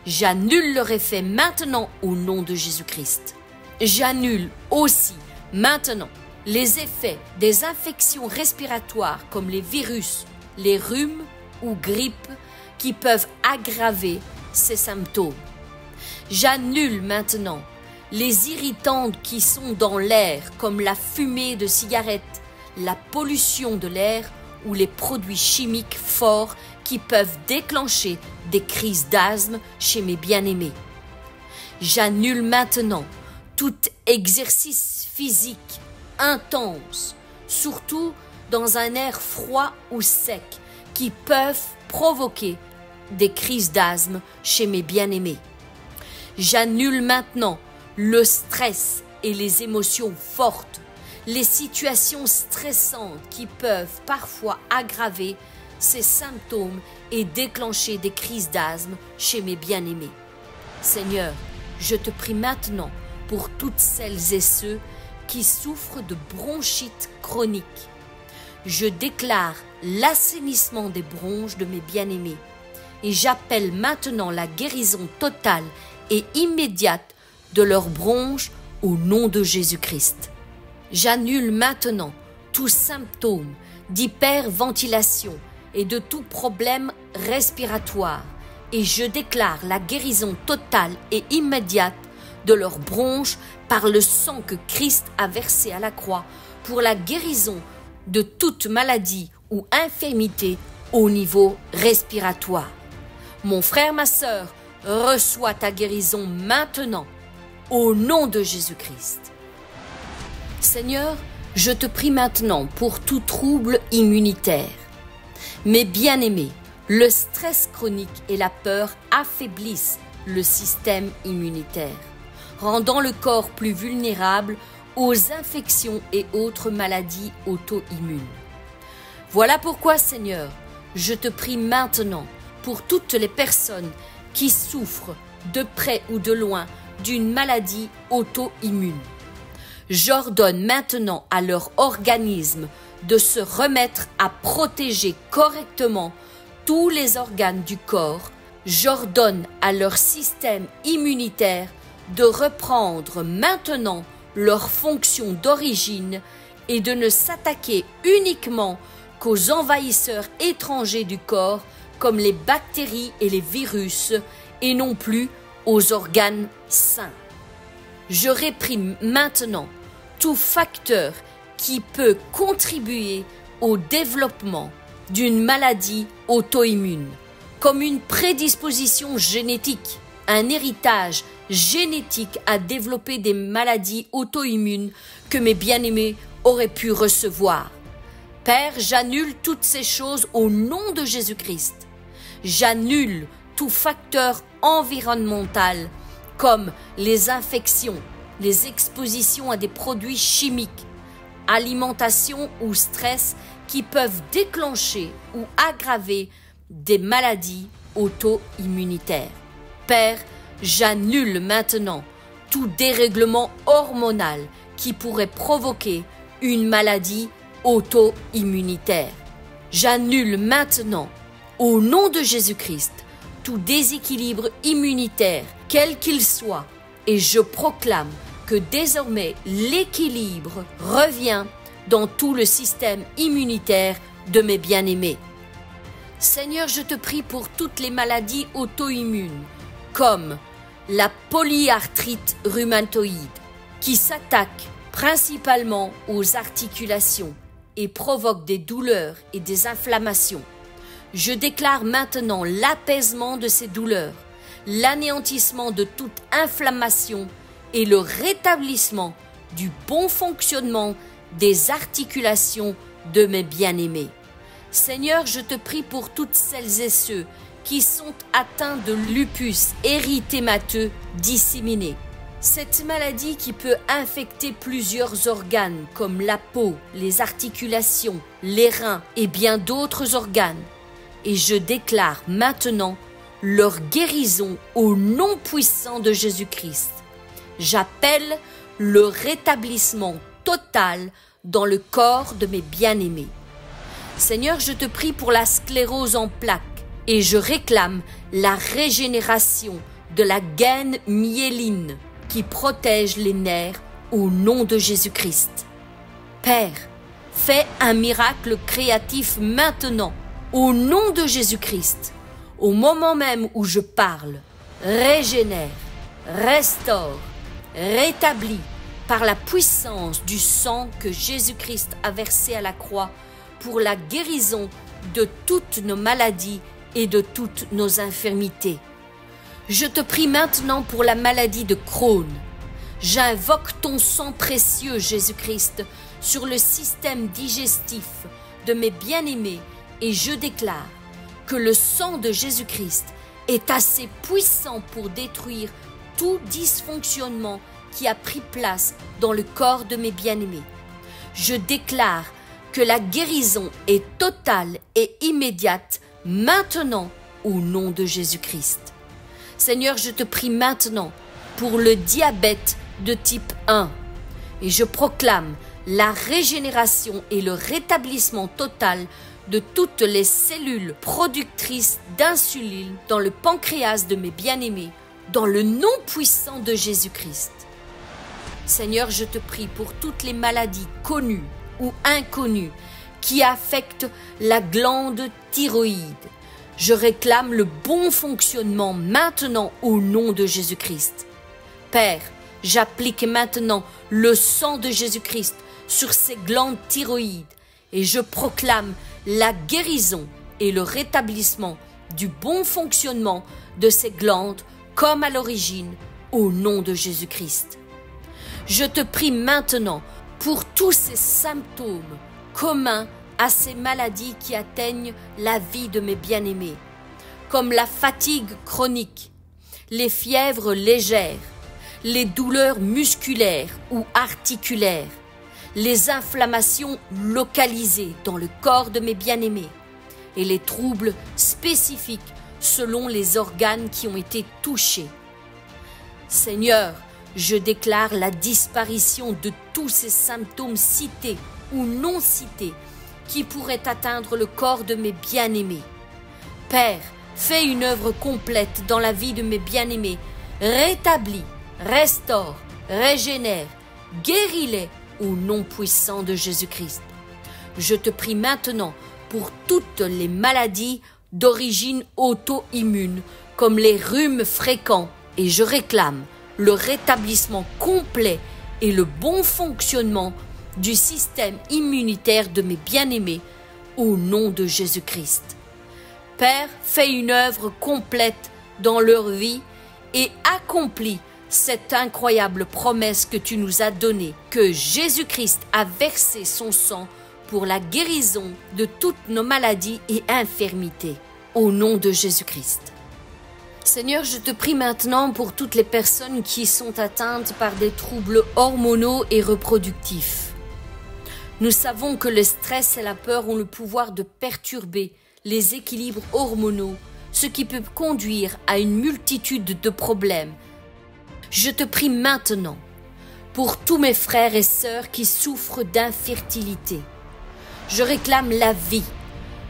J'annule leur effet maintenant au nom de Jésus-Christ. J'annule aussi maintenant les effets des infections respiratoires comme les virus, les rhumes ou grippes qui peuvent aggraver ces symptômes. J'annule maintenant les irritants qui sont dans l'air comme la fumée de cigarettes, la pollution de l'air ou les produits chimiques forts qui peuvent déclencher des crises d'asthme chez mes bien-aimés. J'annule maintenant tout exercice physique intense, surtout dans un air froid ou sec, qui peuvent provoquer des crises d'asthme chez mes bien-aimés. J'annule maintenant le stress et les émotions fortes, les situations stressantes qui peuvent parfois aggraver ces symptômes et déclencher des crises d'asthme chez mes bien-aimés. Seigneur, je te prie maintenant pour toutes celles et ceux qui souffrent de bronchite chronique. Je déclare l'assainissement des bronches de mes bien-aimés et j'appelle maintenant la guérison totale et immédiate de leurs bronches au nom de Jésus-Christ. J'annule maintenant tout symptôme d'hyperventilation et de tout problème respiratoire et je déclare la guérison totale et immédiate de leurs bronches par le sang que Christ a versé à la croix pour la guérison de toute maladie ou infirmité au niveau respiratoire. Mon frère, ma sœur, reçois ta guérison maintenant, au nom de Jésus-Christ. Seigneur, je te prie maintenant pour tout trouble immunitaire. Mes bien-aimés, le stress chronique et la peur affaiblissent le système immunitaire, rendant le corps plus vulnérable aux infections et autres maladies auto-immunes. Voilà pourquoi, Seigneur, je te prie maintenant pour toutes les personnes qui souffrent de près ou de loin d'une maladie auto-immune. J'ordonne maintenant à leur organisme de se remettre à protéger correctement tous les organes du corps. J'ordonne à leur système immunitaire de reprendre maintenant leur fonction d'origine et de ne s'attaquer uniquement qu'aux envahisseurs étrangers du corps comme les bactéries et les virus et non plus aux organes sains. Je réprime maintenant tout facteur qui peut contribuer au développement d'une maladie auto-immune, comme une prédisposition génétique, un héritage génétique à développer des maladies auto-immunes que mes bien-aimés auraient pu recevoir. Père, j'annule toutes ces choses au nom de Jésus-Christ. J'annule tout facteur environnemental comme les infections, les expositions à des produits chimiques, alimentation ou stress qui peuvent déclencher ou aggraver des maladies auto-immunitaires. Père, j'annule maintenant tout dérèglement hormonal qui pourrait provoquer une maladie auto-immunitaire. J'annule maintenant, au nom de Jésus-Christ, tout déséquilibre immunitaire, quel qu'il soit, et je proclame que désormais l'équilibre revient dans tout le système immunitaire de mes bien-aimés. Seigneur, je te prie pour toutes les maladies auto-immunes, comme la polyarthrite rhumatoïde, qui s'attaque principalement aux articulations et provoque des douleurs et des inflammations. Je déclare maintenant l'apaisement de ces douleurs, l'anéantissement de toute inflammation et le rétablissement du bon fonctionnement des articulations de mes bien-aimés. Seigneur, je te prie pour toutes celles et ceux qui sont atteints de lupus érythémateux disséminé. Cette maladie qui peut infecter plusieurs organes comme la peau, les articulations, les reins et bien d'autres organes. Et je déclare maintenant leur guérison au nom puissant de Jésus-Christ. J'appelle le rétablissement total dans le corps de mes bien-aimés. Seigneur, je te prie pour la sclérose en plaques et je réclame la régénération de la gaine myéline qui protège les nerfs au nom de Jésus-Christ. Père, fais un miracle créatif maintenant au nom de Jésus-Christ. Au moment même où je parle, régénère, restaure, rétablit par la puissance du sang que Jésus-Christ a versé à la croix pour la guérison de toutes nos maladies et de toutes nos infirmités. Je te prie maintenant pour la maladie de Crohn. J'invoque ton sang précieux, Jésus-Christ, sur le système digestif de mes bien-aimés et je déclare que le sang de Jésus-Christ est assez puissant pour détruire tout dysfonctionnement qui a pris place dans le corps de mes bien-aimés. Je déclare que la guérison est totale et immédiate maintenant au nom de Jésus-Christ. Seigneur, je te prie maintenant pour le diabète de type 1 et je proclame la régénération et le rétablissement total de toutes les cellules productrices d'insuline dans le pancréas de mes bien-aimés, dans le nom puissant de Jésus-Christ. Seigneur, je te prie pour toutes les maladies connues ou inconnues qui affectent la glande thyroïde. Je réclame le bon fonctionnement maintenant au nom de Jésus-Christ. Père, j'applique maintenant le sang de Jésus-Christ sur ces glandes thyroïdes et je proclame la guérison et le rétablissement du bon fonctionnement de ces glandes comme à l'origine, au nom de Jésus-Christ. Je te prie maintenant pour tous ces symptômes communs à ces maladies qui atteignent la vie de mes bien-aimés, comme la fatigue chronique, les fièvres légères, les douleurs musculaires ou articulaires, les inflammations localisées dans le corps de mes bien-aimés et les troubles spécifiques selon les organes qui ont été touchés. Seigneur, je déclare la disparition de tous ces symptômes cités ou non cités qui pourraient atteindre le corps de mes bien-aimés. Père, fais une œuvre complète dans la vie de mes bien-aimés. Rétablis, restaure, régénère, guéris-les au nom puissant de Jésus-Christ. Je te prie maintenant pour toutes les maladies d'origine auto-immune, comme les rhumes fréquents, et je réclame le rétablissement complet et le bon fonctionnement du système immunitaire de mes bien-aimés au nom de Jésus-Christ. Père, fais une œuvre complète dans leur vie et accomplis cette incroyable promesse que tu nous as donnée, que Jésus-Christ a versé son sang pour la guérison de toutes nos maladies et infirmités, au nom de Jésus-Christ. Seigneur, je te prie maintenant pour toutes les personnes qui sont atteintes par des troubles hormonaux et reproductifs. Nous savons que le stress et la peur ont le pouvoir de perturber les équilibres hormonaux, ce qui peut conduire à une multitude de problèmes. Je te prie maintenant pour tous mes frères et sœurs qui souffrent d'infertilité. Je réclame la vie.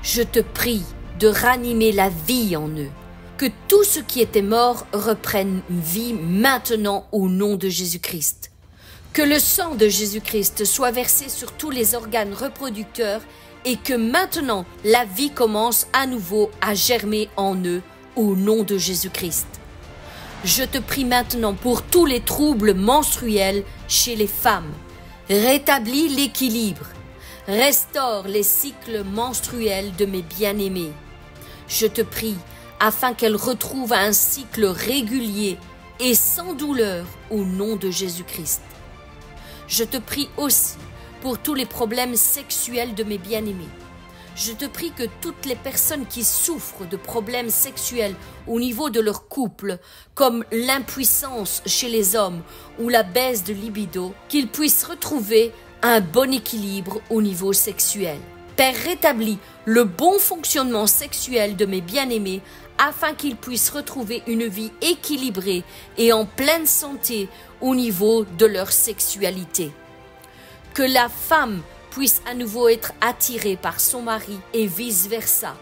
Je te prie de ranimer la vie en eux. Que tout ce qui était mort reprenne vie maintenant au nom de Jésus-Christ. Que le sang de Jésus-Christ soit versé sur tous les organes reproducteurs et que maintenant la vie commence à nouveau à germer en eux au nom de Jésus-Christ. Je te prie maintenant pour tous les troubles menstruels chez les femmes. Rétablis l'équilibre. Restaure les cycles menstruels de mes bien-aimés. Je te prie afin qu'elles retrouvent un cycle régulier et sans douleur au nom de Jésus-Christ. Je te prie aussi pour tous les problèmes sexuels de mes bien-aimés. Je te prie que toutes les personnes qui souffrent de problèmes sexuels au niveau de leur couple, comme l'impuissance chez les hommes ou la baisse de libido, qu'ils puissent retrouver un bon équilibre au niveau sexuel. Père, rétablis le bon fonctionnement sexuel de mes bien-aimés afin qu'ils puissent retrouver une vie équilibrée et en pleine santé au niveau de leur sexualité. Que la femme puisse à nouveau être attirée par son mari et vice-versa.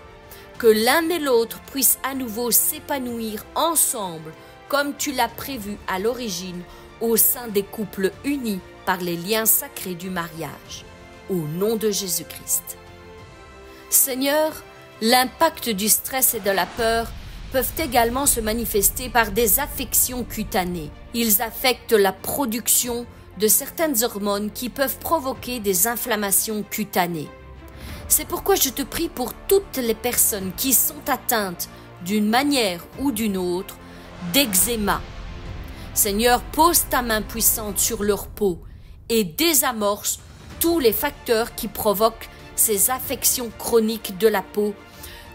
Que l'un et l'autre puissent à nouveau s'épanouir ensemble comme tu l'as prévu à l'origine au sein des couples unis par les liens sacrés du mariage. Au nom de Jésus-Christ. Seigneur, l'impact du stress et de la peur peuvent également se manifester par des affections cutanées. Ils affectent la production de certaines hormones qui peuvent provoquer des inflammations cutanées. C'est pourquoi je te prie pour toutes les personnes qui sont atteintes d'une manière ou d'une autre d'eczéma. Seigneur, pose ta main puissante sur leur peau et désamorce tous les facteurs qui provoquent ces affections chroniques de la peau.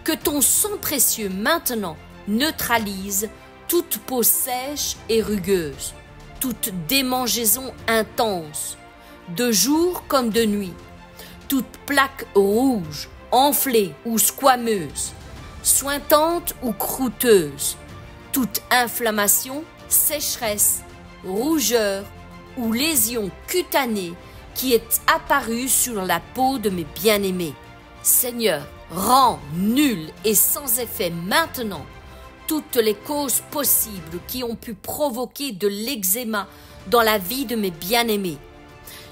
Que ton sang précieux maintenant neutralise toute peau sèche et rugueuse, toute démangeaison intense, de jour comme de nuit, toute plaque rouge, enflée ou squameuse, suintante ou croûteuse, toute inflammation, sécheresse, rougeur ou lésion cutanée qui est apparue sur la peau de mes bien-aimés. Seigneur, rends nul et sans effet maintenant toutes les causes possibles qui ont pu provoquer de l'eczéma dans la vie de mes bien-aimés.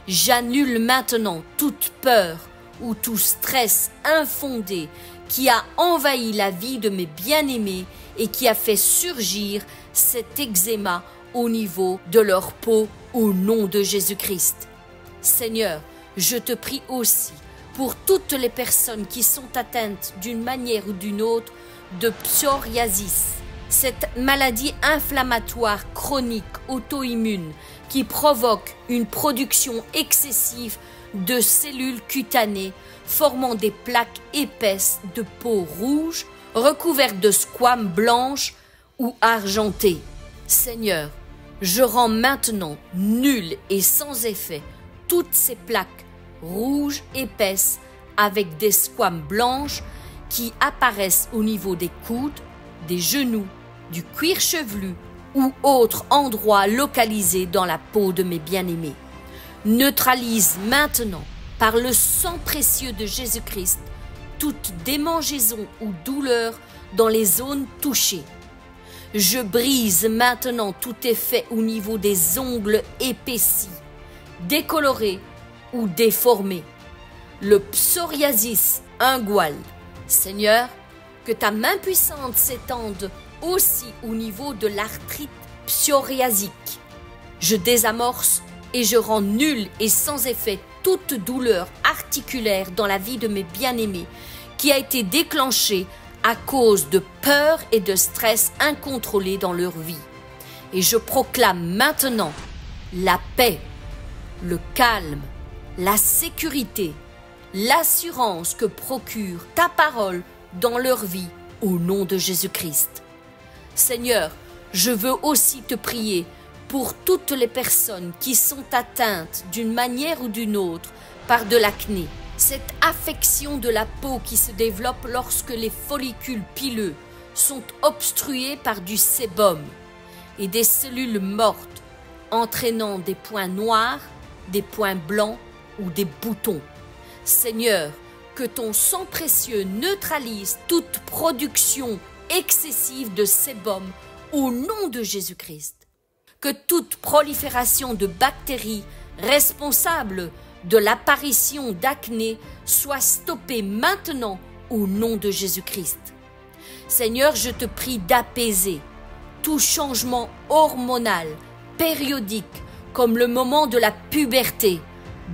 J'annule maintenant toute peur ou tout stress infondé qui a envahi la vie de mes bien-aimés et qui a fait surgir cet eczéma au niveau de leur peau au nom de Jésus-Christ. Seigneur, je te prie aussi pour toutes les personnes qui sont atteintes d'une manière ou d'une autre de psoriasis, cette maladie inflammatoire chronique auto-immune qui provoque une production excessive de cellules cutanées formant des plaques épaisses de peau rouge recouvertes de squames blanches ou argentées. Seigneur, je rends maintenant nulles et sans effet toutes ces plaques rouges épaisses avec des squames blanches qui apparaissent au niveau des coudes, des genoux, du cuir chevelu ou autres endroits localisés dans la peau de mes bien-aimés. Neutralise maintenant, par le sang précieux de Jésus-Christ, toute démangeaison ou douleur dans les zones touchées. Je brise maintenant tout effet au niveau des ongles épaissis, décolorés ou déformés. Le psoriasis ingual. Seigneur, que ta main puissante s'étende aussi au niveau de l'arthrite psoriasique. Je désamorce et je rends nulle et sans effet toute douleur articulaire dans la vie de mes bien-aimés qui a été déclenchée à cause de peur et de stress incontrôlés dans leur vie. Et je proclame maintenant la paix, le calme, la sécurité, l'assurance que procure ta parole dans leur vie au nom de Jésus-Christ. Seigneur, je veux aussi te prier pour toutes les personnes qui sont atteintes d'une manière ou d'une autre par de l'acné, cette affection de la peau qui se développe lorsque les follicules pileux sont obstrués par du sébum et des cellules mortes, entraînant des points noirs, des points blancs ou des boutons. Seigneur, que ton sang précieux neutralise toute production excessive de sébum au nom de Jésus-Christ. Que toute prolifération de bactéries responsables de l'apparition d'acné soit stoppée maintenant au nom de Jésus-Christ. Seigneur, je te prie d'apaiser tout changement hormonal, périodique, comme le moment de la puberté,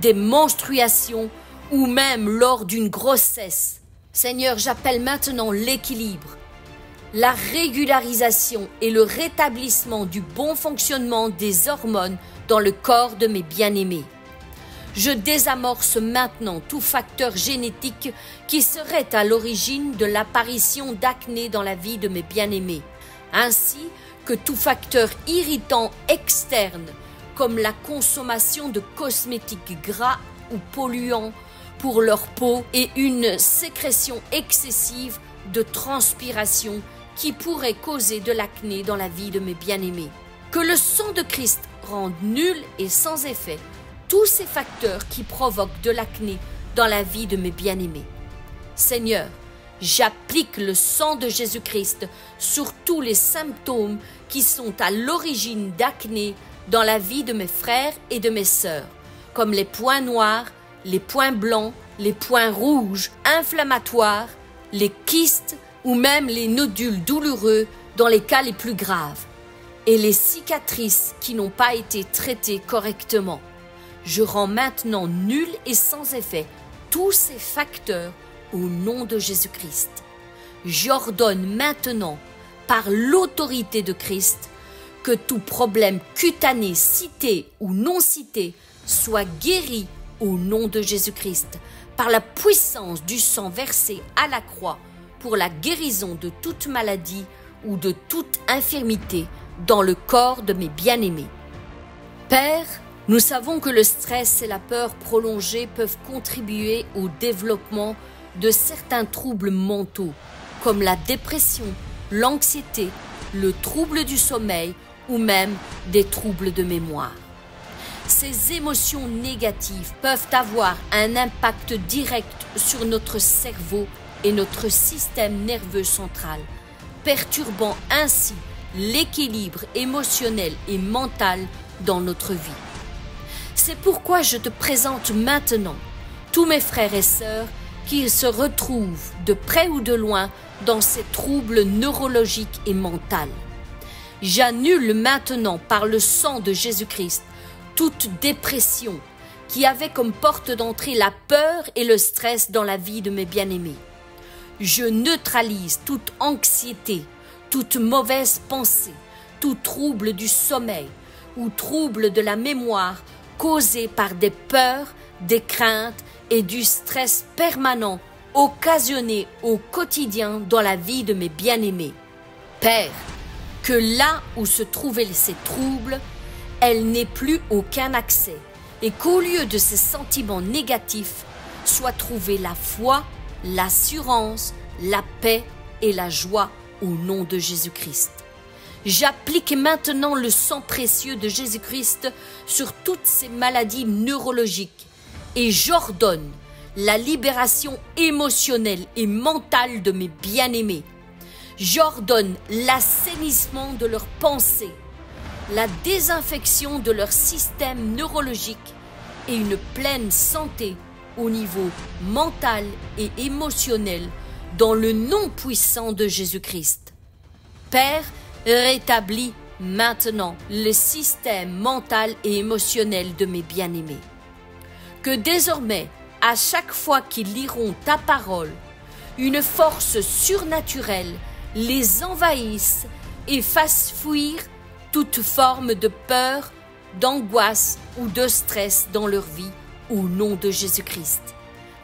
des menstruations ou même lors d'une grossesse. Seigneur, j'appelle maintenant l'équilibre, la régularisation et le rétablissement du bon fonctionnement des hormones dans le corps de mes bien-aimés. Je désamorce maintenant tout facteur génétique qui serait à l'origine de l'apparition d'acné dans la vie de mes bien-aimés, ainsi que tout facteur irritant externe comme la consommation de cosmétiques gras ou polluants pour leur peau et une sécrétion excessive de transpiration qui pourrait causer de l'acné dans la vie de mes bien-aimés. Que le sang de Christ rende nul et sans effet tous ces facteurs qui provoquent de l'acné dans la vie de mes bien-aimés. Seigneur, j'applique le sang de Jésus-Christ sur tous les symptômes qui sont à l'origine d'acné dans la vie de mes frères et de mes sœurs, comme les points noirs, les points blancs, les points rouges, inflammatoires, les kystes ou même les nodules douloureux dans les cas les plus graves, et les cicatrices qui n'ont pas été traitées correctement. Je rends maintenant nul et sans effet tous ces facteurs au nom de Jésus-Christ. J'ordonne maintenant, par l'autorité de Christ, que tout problème cutané cité ou non cité soit guéri au nom de Jésus-Christ, par la puissance du sang versé à la croix pour la guérison de toute maladie ou de toute infirmité dans le corps de mes bien-aimés. Père, nous savons que le stress et la peur prolongée peuvent contribuer au développement de certains troubles mentaux, comme la dépression, l'anxiété, le trouble du sommeil ou même des troubles de mémoire. Ces émotions négatives peuvent avoir un impact direct sur notre cerveau et notre système nerveux central, perturbant ainsi l'équilibre émotionnel et mental dans notre vie. C'est pourquoi je te présente maintenant tous mes frères et sœurs qui se retrouvent de près ou de loin dans ces troubles neurologiques et mentaux. J'annule maintenant par le sang de Jésus-Christ toute dépression qui avait comme porte d'entrée la peur et le stress dans la vie de mes bien-aimés. Je neutralise toute anxiété, toute mauvaise pensée, tout trouble du sommeil ou trouble de la mémoire causé par des peurs, des craintes et du stress permanent occasionnés au quotidien dans la vie de mes bien-aimés. Père, que là où se trouvaient ces troubles, elle n'ait plus aucun accès et qu'au lieu de ces sentiments négatifs, soit trouvée la foi, l'assurance, la paix et la joie au nom de Jésus-Christ. J'applique maintenant le sang précieux de Jésus-Christ sur toutes ces maladies neurologiques et j'ordonne la libération émotionnelle et mentale de mes bien-aimés. J'ordonne l'assainissement de leurs pensées, la désinfection de leur système neurologique et une pleine santé au niveau mental et émotionnel dans le nom puissant de Jésus-Christ. Père, rétablis maintenant le système mental et émotionnel de mes bien-aimés. Que désormais, à chaque fois qu'ils liront ta parole, une force surnaturelle les envahisse et fasse fuir toute forme de peur, d'angoisse ou de stress dans leur vie, au nom de Jésus-Christ.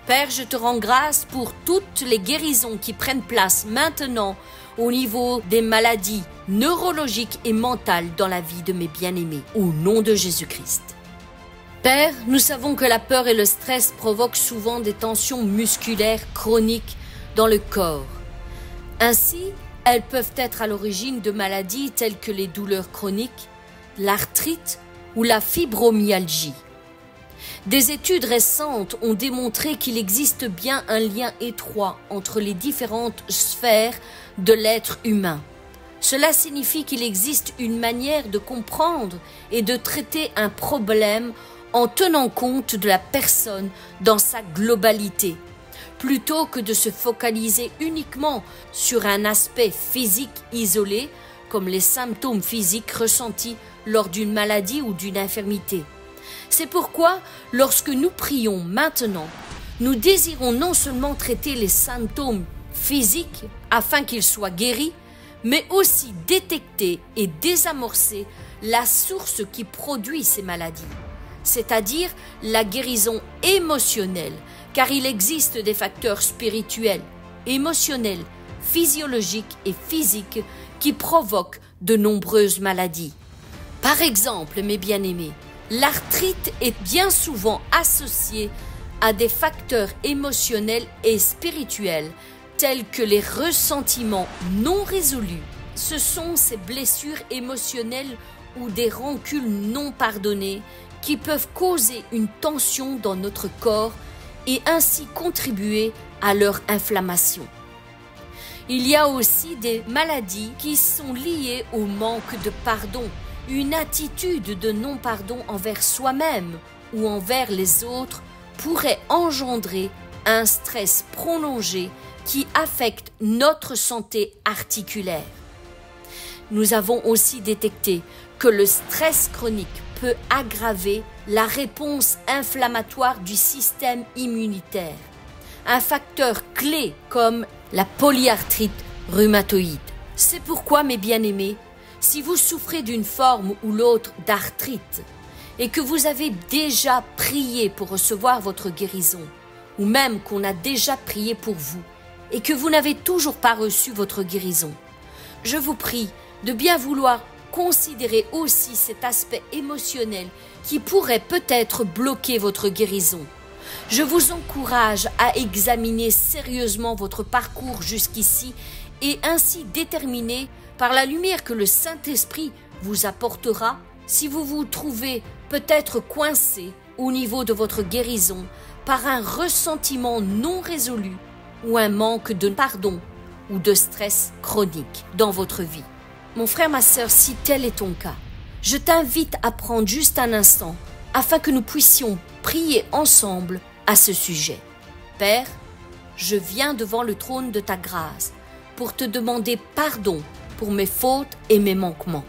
Père, je te rends grâce pour toutes les guérisons qui prennent place maintenant au niveau des maladies neurologiques et mentales dans la vie de mes bien-aimés, au nom de Jésus-Christ. Père, nous savons que la peur et le stress provoquent souvent des tensions musculaires chroniques dans le corps. Ainsi, elles peuvent être à l'origine de maladies telles que les douleurs chroniques, l'arthrite ou la fibromyalgie. Des études récentes ont démontré qu'il existe bien un lien étroit entre les différentes sphères de l'être humain. Cela signifie qu'il existe une manière de comprendre et de traiter un problème en tenant compte de la personne dans sa globalité, plutôt que de se focaliser uniquement sur un aspect physique isolé, comme les symptômes physiques ressentis lors d'une maladie ou d'une infirmité. C'est pourquoi, lorsque nous prions maintenant, nous désirons non seulement traiter les symptômes physiques afin qu'ils soient guéris, mais aussi détecter et désamorcer la source qui produit ces maladies, c'est-à-dire la guérison émotionnelle, car il existe des facteurs spirituels, émotionnels, physiologiques et physiques qui provoquent de nombreuses maladies. Par exemple, mes bien-aimés, l'arthrite est bien souvent associée à des facteurs émotionnels et spirituels tels que les ressentiments non résolus. Ce sont ces blessures émotionnelles ou des rancunes non pardonnées qui peuvent causer une tension dans notre corps et ainsi contribuer à leur inflammation. Il y a aussi des maladies qui sont liées au manque de pardon, une attitude de non-pardon envers soi-même ou envers les autres pourrait engendrer un stress prolongé qui affecte notre santé articulaire. Nous avons aussi détecté que le stress chronique peut aggraver la réponse inflammatoire du système immunitaire, un facteur clé comme la polyarthrite rhumatoïde. C'est pourquoi, mes bien-aimés, si vous souffrez d'une forme ou l'autre d'arthrite et que vous avez déjà prié pour recevoir votre guérison, ou même qu'on a déjà prié pour vous et que vous n'avez toujours pas reçu votre guérison, je vous prie de bien vouloir considérer aussi cet aspect émotionnel qui pourrait peut-être bloquer votre guérison. Je vous encourage à examiner sérieusement votre parcours jusqu'ici et ainsi déterminer par la lumière que le Saint-Esprit vous apportera si vous vous trouvez peut-être coincé au niveau de votre guérison par un ressentiment non résolu ou un manque de pardon ou de stress chronique dans votre vie. Mon frère, ma sœur, si tel est ton cas, je t'invite à prendre juste un instant afin que nous puissions prier ensemble à ce sujet. Père, je viens devant le trône de ta grâce pour te demander pardon pour mes fautes et mes manquements.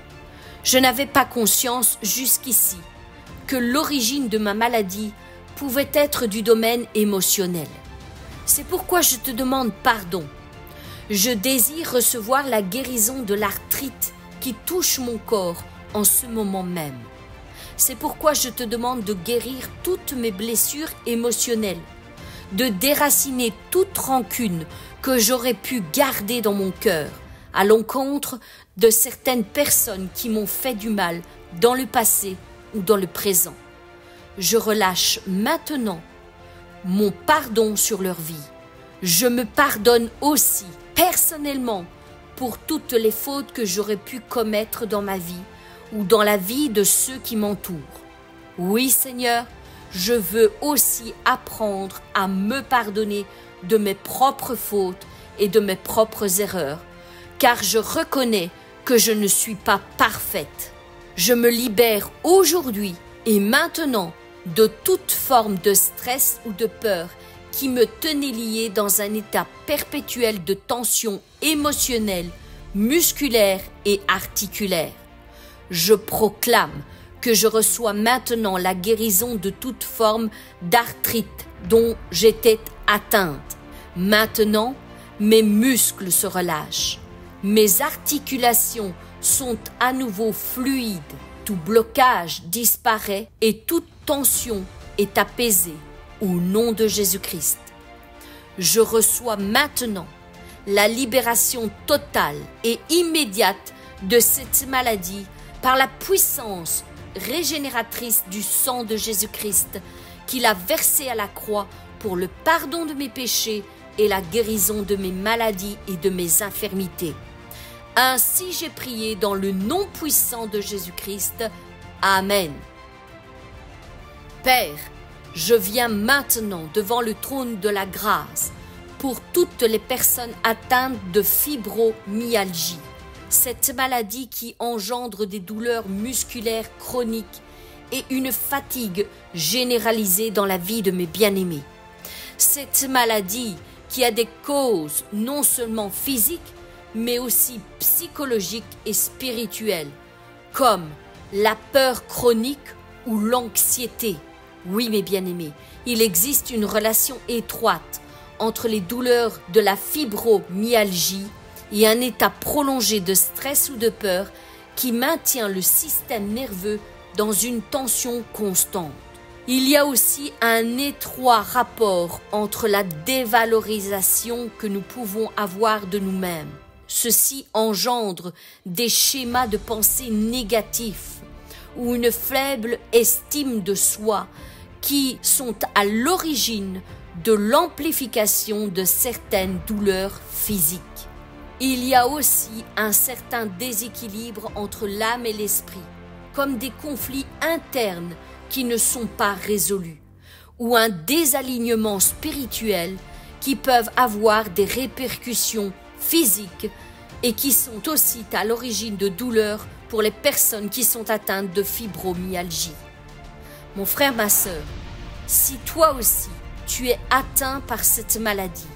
Je n'avais pas conscience jusqu'ici que l'origine de ma maladie pouvait être du domaine émotionnel. C'est pourquoi je te demande pardon. Je désire recevoir la guérison de l'arthrite qui touche mon corps en ce moment même. C'est pourquoi je te demande de guérir toutes mes blessures émotionnelles, de déraciner toute rancune que j'aurais pu garder dans mon cœur à l'encontre de certaines personnes qui m'ont fait du mal dans le passé ou dans le présent. Je relâche maintenant mon pardon sur leur vie. Je me pardonne aussi personnellement pour toutes les fautes que j'aurais pu commettre dans ma vie ou dans la vie de ceux qui m'entourent. Oui, Seigneur, je veux aussi apprendre à me pardonner de mes propres fautes et de mes propres erreurs, car je reconnais que je ne suis pas parfaite. Je me libère aujourd'hui et maintenant de toute forme de stress ou de peur qui me tenait liée dans un état perpétuel de tension émotionnelle, musculaire et articulaire. Je proclame que je reçois maintenant la guérison de toute forme d'arthrite dont j'étais atteinte. Maintenant, mes muscles se relâchent. Mes articulations sont à nouveau fluides. Tout blocage disparaît et toute tension est apaisée au nom de Jésus-Christ. Je reçois maintenant la libération totale et immédiate de cette maladie par la puissance régénératrice du sang de Jésus-Christ qu'il a versé à la croix pour le pardon de mes péchés et la guérison de mes maladies et de mes infirmités. Ainsi j'ai prié dans le nom puissant de Jésus-Christ. Amen. Père, je viens maintenant devant le trône de la grâce pour toutes les personnes atteintes de fibromyalgie, cette maladie qui engendre des douleurs musculaires chroniques et une fatigue généralisée dans la vie de mes bien-aimés. Cette maladie qui a des causes non seulement physiques, mais aussi psychologiques et spirituelles, comme la peur chronique ou l'anxiété. Oui, mes bien-aimés, il existe une relation étroite entre les douleurs de la fibromyalgie et un état prolongé de stress ou de peur qui maintient le système nerveux dans une tension constante. Il y a aussi un étroit rapport entre la dévalorisation que nous pouvons avoir de nous-mêmes. Ceci engendre des schémas de pensée négatifs ou une faible estime de soi qui sont à l'origine de l'amplification de certaines douleurs physiques. Il y a aussi un certain déséquilibre entre l'âme et l'esprit, comme des conflits internes qui ne sont pas résolus, ou un désalignement spirituel qui peuvent avoir des répercussions physiques et qui sont aussi à l'origine de douleurs pour les personnes qui sont atteintes de fibromyalgie. Mon frère, ma sœur, si toi aussi tu es atteint par cette maladie,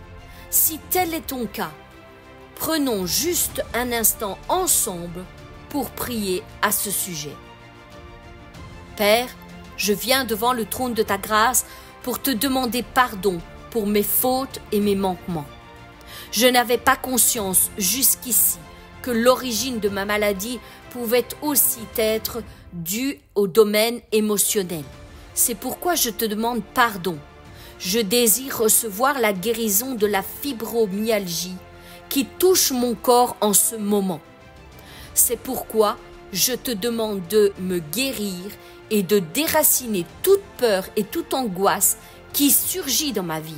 si tel est ton cas, prenons juste un instant ensemble pour prier à ce sujet. Père, je viens devant le trône de ta grâce pour te demander pardon pour mes fautes et mes manquements. Je n'avais pas conscience jusqu'ici que l'origine de ma maladie pouvait aussi être due au domaine émotionnel. C'est pourquoi je te demande pardon. Je désire recevoir la guérison de la fibromyalgie qui touche mon corps en ce moment. C'est pourquoi je te demande de me guérir et de déraciner toute peur et toute angoisse qui surgit dans ma vie.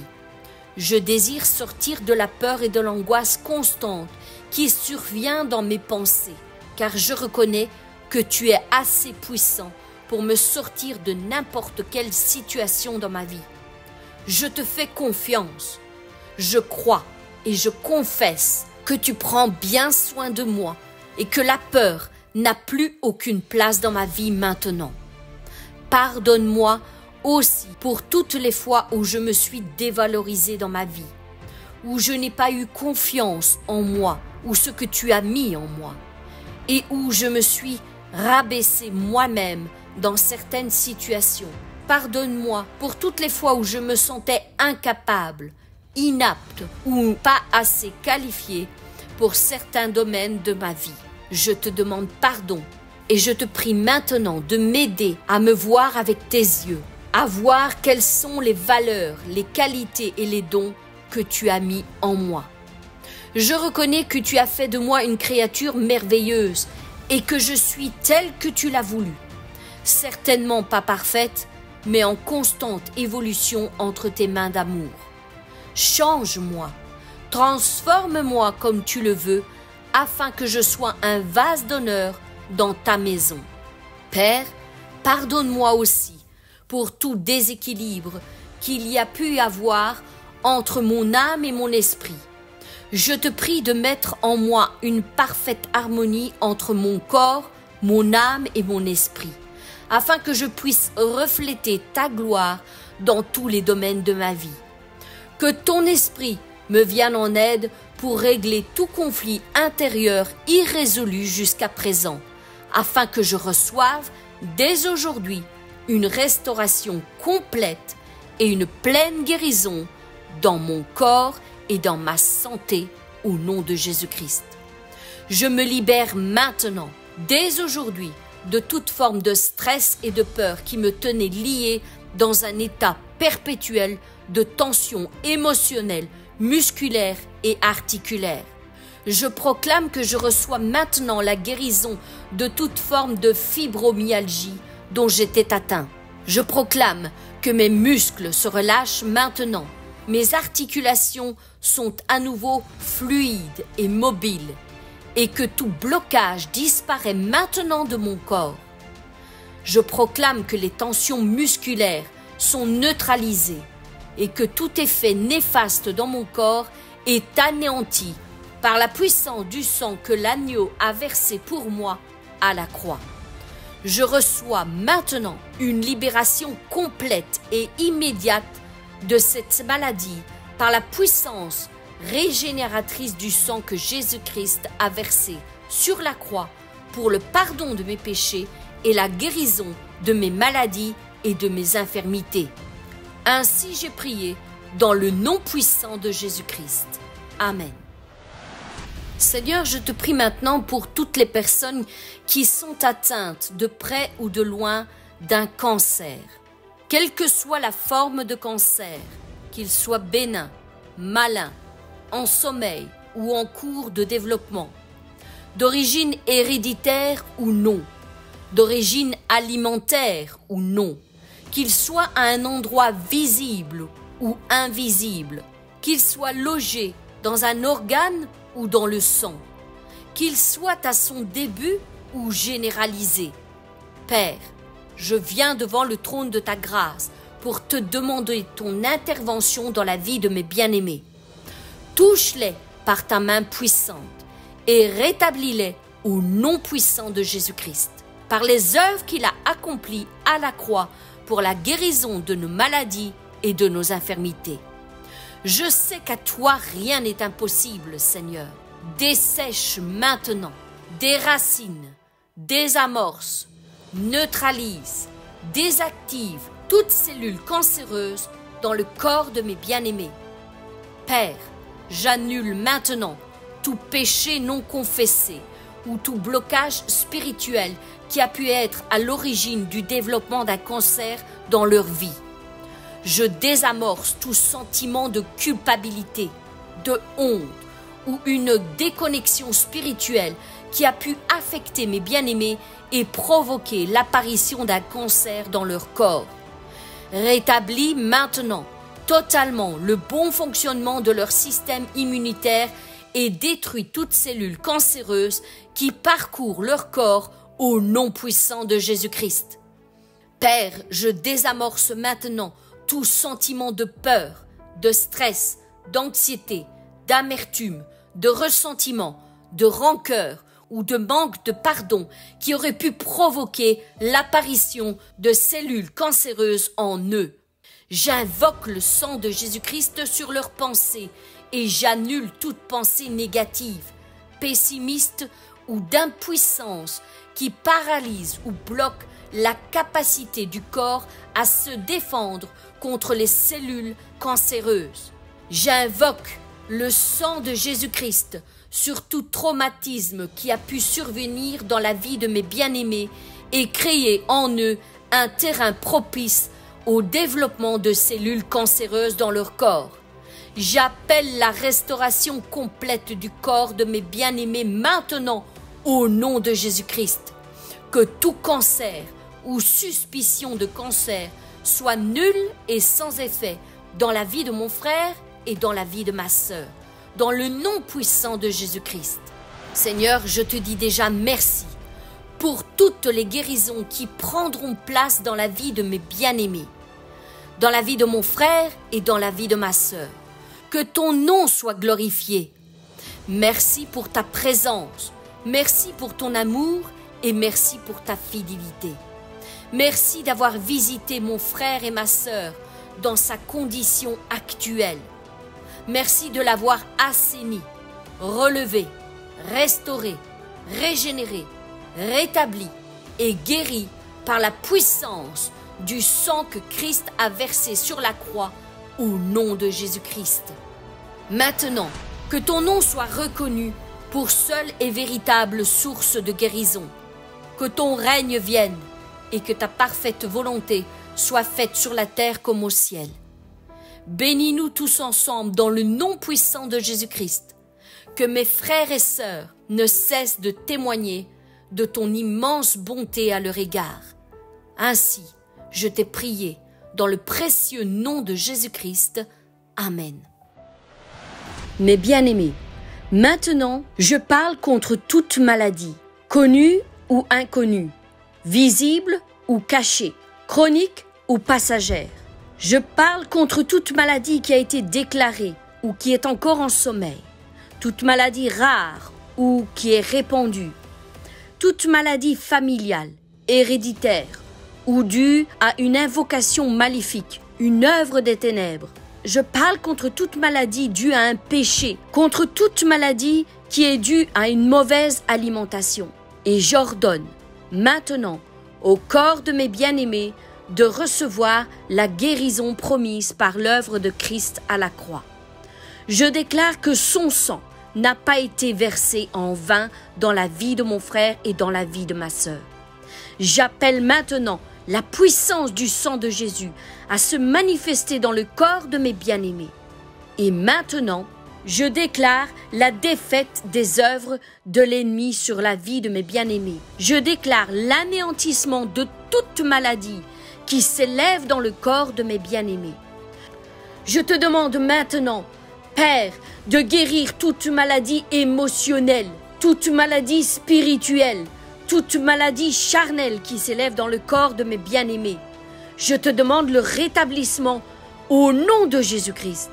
Je désire sortir de la peur et de l'angoisse constante qui survient dans mes pensées, car je reconnais que tu es assez puissant pour me sortir de n'importe quelle situation dans ma vie. Je te fais confiance. Je crois et je confesse que tu prends bien soin de moi et que la peur n'a plus aucune place dans ma vie maintenant. Pardonne-moi aussi pour toutes les fois où je me suis dévalorisée dans ma vie, où je n'ai pas eu confiance en moi ou ce que tu as mis en moi, et où je me suis rabaissé moi-même dans certaines situations. Pardonne-moi pour toutes les fois où je me sentais incapable, inapte ou pas assez qualifié pour certains domaines de ma vie. Je te demande pardon et je te prie maintenant de m'aider à me voir avec tes yeux, à voir quelles sont les valeurs, les qualités et les dons que tu as mis en moi. Je reconnais que tu as fait de moi une créature merveilleuse et que je suis telle que tu l'as voulu. Certainement pas parfaite, mais en constante évolution entre tes mains d'amour. Change-moi, transforme-moi comme tu le veux, afin que je sois un vase d'honneur dans ta maison. Père, pardonne-moi aussi pour tout déséquilibre qu'il y a pu y avoir entre mon âme et mon esprit. Je te prie de mettre en moi une parfaite harmonie entre mon corps, mon âme et mon esprit, afin que je puisse refléter ta gloire dans tous les domaines de ma vie. Que ton esprit me vienne en aide pour régler tout conflit intérieur irrésolu jusqu'à présent, afin que je reçoive dès aujourd'hui une restauration complète et une pleine guérison dans mon corps et dans ma santé au nom de Jésus-Christ. Je me libère maintenant, dès aujourd'hui, de toute forme de stress et de peur qui me tenait lié dans un état perpétuel de tension émotionnelle, musculaire et articulaire. Je proclame que je reçois maintenant la guérison de toute forme de fibromyalgie dont j'étais atteint. Je proclame que mes muscles se relâchent maintenant. Mes articulations sont à nouveau fluides et mobiles et que tout blocage disparaît maintenant de mon corps. Je proclame que les tensions musculaires sont neutralisées et que tout effet néfaste dans mon corps est anéanti par la puissance du sang que l'agneau a versé pour moi à la croix. Je reçois maintenant une libération complète et immédiate de cette maladie par la puissance régénératrice du sang que Jésus-Christ a versé sur la croix pour le pardon de mes péchés et la guérison de mes maladies et de mes infirmités. Ainsi j'ai prié dans le nom puissant de Jésus-Christ. Amen. Seigneur, je te prie maintenant pour toutes les personnes qui sont atteintes de près ou de loin d'un cancer. Quelle que soit la forme de cancer, qu'il soit bénin, malin, en sommeil ou en cours de développement, d'origine héréditaire ou non, d'origine alimentaire ou non, qu'il soit à un endroit visible ou invisible, qu'il soit logé dans un organe ou dans le sang, qu'il soit à son début ou généralisé. Père, je viens devant le trône de ta grâce pour te demander ton intervention dans la vie de mes bien-aimés. Touche-les par ta main puissante et rétablis-les au nom puissant de Jésus-Christ, par les œuvres qu'il a accomplies à la croix pour la guérison de nos maladies et de nos infirmités. Je sais qu'à toi rien n'est impossible, Seigneur. Dessèche maintenant, déracine, désamorce, neutralise, désactive toute cellule cancéreuse dans le corps de mes bien-aimés. Père, j'annule maintenant tout péché non confessé ou tout blocage spirituel qui a pu être à l'origine du développement d'un cancer dans leur vie. Je désamorce tout sentiment de culpabilité, de honte ou une déconnexion spirituelle qui a pu affecter mes bien-aimés et provoquer l'apparition d'un cancer dans leur corps. Rétablis maintenant totalement le bon fonctionnement de leur système immunitaire et détruis toute cellule cancéreuse qui parcourt leur corps au nom puissant de Jésus-Christ. Père, je désamorce maintenant tout sentiment de peur, de stress, d'anxiété, d'amertume, de ressentiment, de rancœur ou de manque de pardon qui aurait pu provoquer l'apparition de cellules cancéreuses en eux. J'invoque le sang de Jésus-Christ sur leurs pensées et j'annule toute pensée négative, pessimiste ou d'impuissance qui paralyse ou bloque la capacité du corps à se défendre contre les cellules cancéreuses. J'invoque le sang de Jésus-Christ sur tout traumatisme qui a pu survenir dans la vie de mes bien-aimés et créer en eux un terrain propice au développement de cellules cancéreuses dans leur corps. J'appelle la restauration complète du corps de mes bien-aimés maintenant au nom de Jésus-Christ. Que tout cancer ou suspicion de cancer soit nul et sans effet dans la vie de mon frère et dans la vie de ma sœur, dans le nom puissant de Jésus-Christ. Seigneur, je te dis déjà merci pour toutes les guérisons qui prendront place dans la vie de mes bien-aimés, dans la vie de mon frère et dans la vie de ma sœur. Que ton nom soit glorifié. Merci pour ta présence, merci pour ton amour et merci pour ta fidélité. Merci d'avoir visité mon frère et ma sœur dans sa condition actuelle. Merci de l'avoir assaini, relevé, restauré, régénéré, rétabli et guéri par la puissance du sang que Christ a versé sur la croix au nom de Jésus-Christ. Maintenant, que ton nom soit reconnu pour seule et véritable source de guérison. Que ton règne vienne et que ta parfaite volonté soit faite sur la terre comme au ciel. Bénis-nous tous ensemble dans le nom puissant de Jésus-Christ. Que mes frères et sœurs ne cessent de témoigner de ton immense bonté à leur égard. Ainsi, je t'ai prié dans le précieux nom de Jésus-Christ. Amen. Mes bien-aimés, maintenant, je parle contre toute maladie, connue ou inconnue, visible ou cachée, chronique ou passagère. Je parle contre toute maladie qui a été déclarée ou qui est encore en sommeil, toute maladie rare ou qui est répandue, toute maladie familiale, héréditaire ou due à une invocation maléfique, une œuvre des ténèbres. Je parle contre toute maladie due à un péché, contre toute maladie qui est due à une mauvaise alimentation. Et j'ordonne maintenant au corps de mes bien-aimés de recevoir la guérison promise par l'œuvre de Christ à la croix. Je déclare que son sang n'a pas été versé en vain dans la vie de mon frère et dans la vie de ma sœur. J'appelle maintenant la puissance du sang de Jésus à se manifester dans le corps de mes bien-aimés. Et maintenant, je déclare la défaite des œuvres de l'ennemi sur la vie de mes bien-aimés. Je déclare l'anéantissement de toute maladie qui s'élève dans le corps de mes bien-aimés. Je te demande maintenant, Père, de guérir toute maladie émotionnelle, toute maladie spirituelle, toute maladie charnelle qui s'élève dans le corps de mes bien-aimés. Je te demande le rétablissement au nom de Jésus-Christ.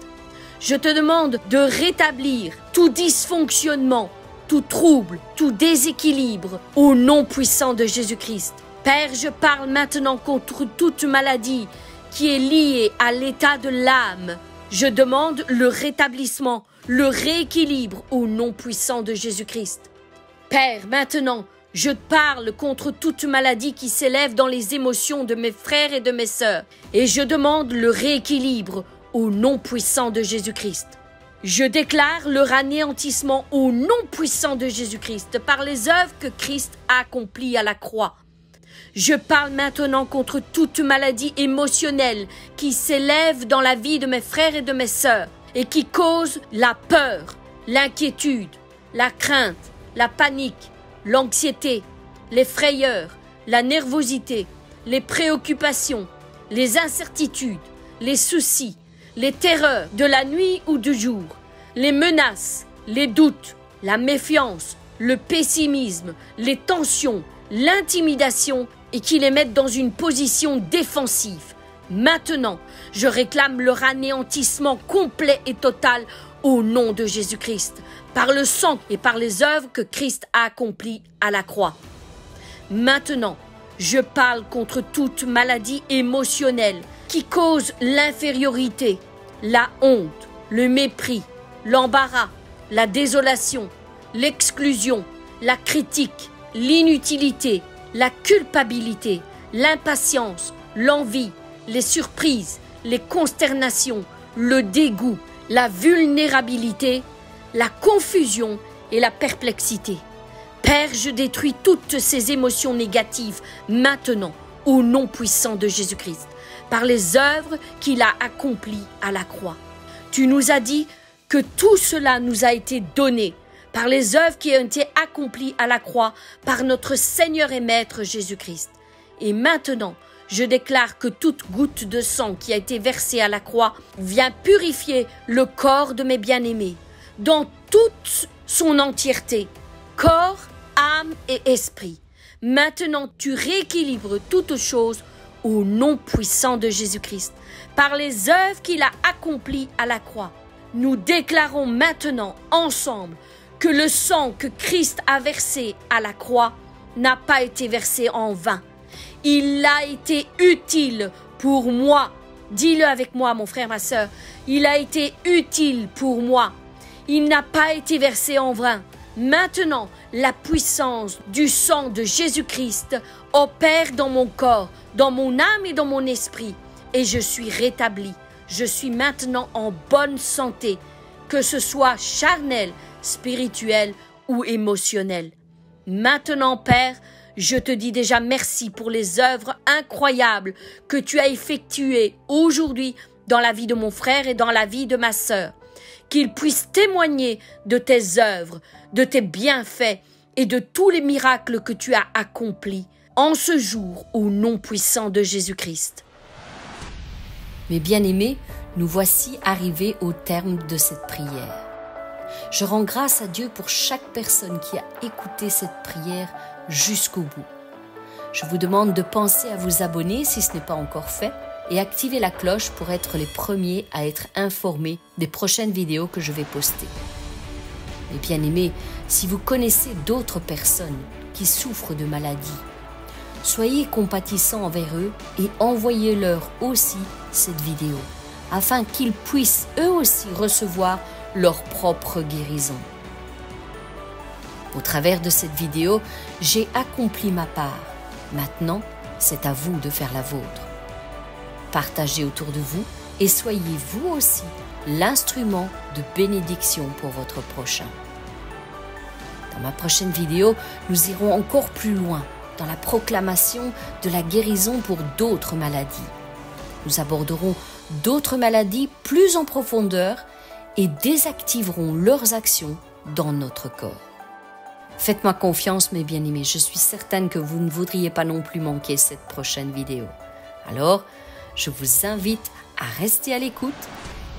Je te demande de rétablir tout dysfonctionnement, tout trouble, tout déséquilibre au nom puissant de Jésus-Christ. Père, je parle maintenant contre toute maladie qui est liée à l'état de l'âme. Je demande le rétablissement, le rééquilibre au nom puissant de Jésus-Christ. Père, maintenant, je parle contre toute maladie qui s'élève dans les émotions de mes frères et de mes sœurs et je demande le rééquilibre au nom puissant de Jésus-Christ. Je déclare leur anéantissement au nom puissant de Jésus-Christ par les œuvres que Christ a accomplies à la croix. Je parle maintenant contre toute maladie émotionnelle qui s'élève dans la vie de mes frères et de mes sœurs et qui cause la peur, l'inquiétude, la crainte, la panique, l'anxiété, les frayeurs, la nervosité, les préoccupations, les incertitudes, les soucis, les terreurs de la nuit ou du jour, les menaces, les doutes, la méfiance, le pessimisme, les tensions, l'intimidation et qui les mettent dans une position défensive. Maintenant, je réclame leur anéantissement complet et total au nom de Jésus-Christ, par le sang et par les œuvres que Christ a accomplies à la croix. Maintenant, je parle contre toute maladie émotionnelle qui cause l'infériorité, la honte, le mépris, l'embarras, la désolation, l'exclusion, la critique, l'inutilité, la culpabilité, l'impatience, l'envie, les surprises, les consternations, le dégoût, la vulnérabilité, la confusion et la perplexité. Père, je détruis toutes ces émotions négatives maintenant au nom puissant de Jésus-Christ, par les œuvres qu'il a accomplies à la croix. Tu nous as dit que tout cela nous a été donné par les œuvres qui ont été accomplies à la croix par notre Seigneur et Maître Jésus-Christ. Et maintenant, je déclare que toute goutte de sang qui a été versée à la croix vient purifier le corps de mes bien-aimés dans toute son entièreté, corps, âme et esprit. Maintenant, tu rééquilibres toutes choses au nom puissant de Jésus-Christ, par les œuvres qu'il a accomplies à la croix. Nous déclarons maintenant ensemble que le sang que Christ a versé à la croix n'a pas été versé en vain. Il a été utile pour moi. Dis-le avec moi, mon frère, ma sœur. Il a été utile pour moi. Il n'a pas été versé en vain. Maintenant, la puissance du sang de Jésus-Christ opère dans mon corps, dans mon âme et dans mon esprit. Et je suis rétabli. Je suis maintenant en bonne santé, que ce soit charnel, spirituel ou émotionnel. Maintenant, Père, je te dis déjà merci pour les œuvres incroyables que tu as effectuées aujourd'hui dans la vie de mon frère et dans la vie de ma sœur. Qu'ils puissent témoigner de tes œuvres, de tes bienfaits et de tous les miracles que tu as accomplis en ce jour au nom puissant de Jésus-Christ. Mes bien-aimés, nous voici arrivés au terme de cette prière. Je rends grâce à Dieu pour chaque personne qui a écouté cette prière jusqu'au bout. Je vous demande de penser à vous abonner si ce n'est pas encore fait et activer la cloche pour être les premiers à être informés des prochaines vidéos que je vais poster. Mes bien-aimés, si vous connaissez d'autres personnes qui souffrent de maladies, soyez compatissants envers eux et envoyez-leur aussi cette vidéo, afin qu'ils puissent eux aussi recevoir leur propre guérison. Au travers de cette vidéo, j'ai accompli ma part. Maintenant, c'est à vous de faire la vôtre. Partagez autour de vous et soyez vous aussi l'instrument de bénédiction pour votre prochain. Dans ma prochaine vidéo, nous irons encore plus loin dans la proclamation de la guérison pour d'autres maladies. Nous aborderons d'autres maladies plus en profondeur et désactiverons leurs actions dans notre corps. Faites-moi confiance, mes bien-aimés, je suis certaine que vous ne voudriez pas non plus manquer cette prochaine vidéo. Alors, je vous invite à rester à l'écoute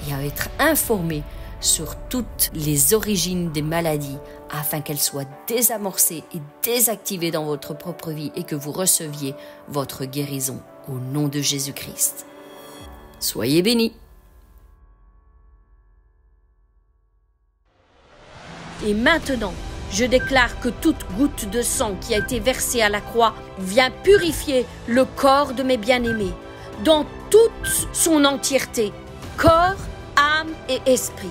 et à être informés sur toutes les origines des maladies afin qu'elles soient désamorcées et désactivées dans votre propre vie et que vous receviez votre guérison au nom de Jésus-Christ. Soyez bénis. Et maintenant, je déclare que toute goutte de sang qui a été versée à la croix vient purifier le corps de mes bien-aimés dans toute son entièreté, corps, âme et esprit.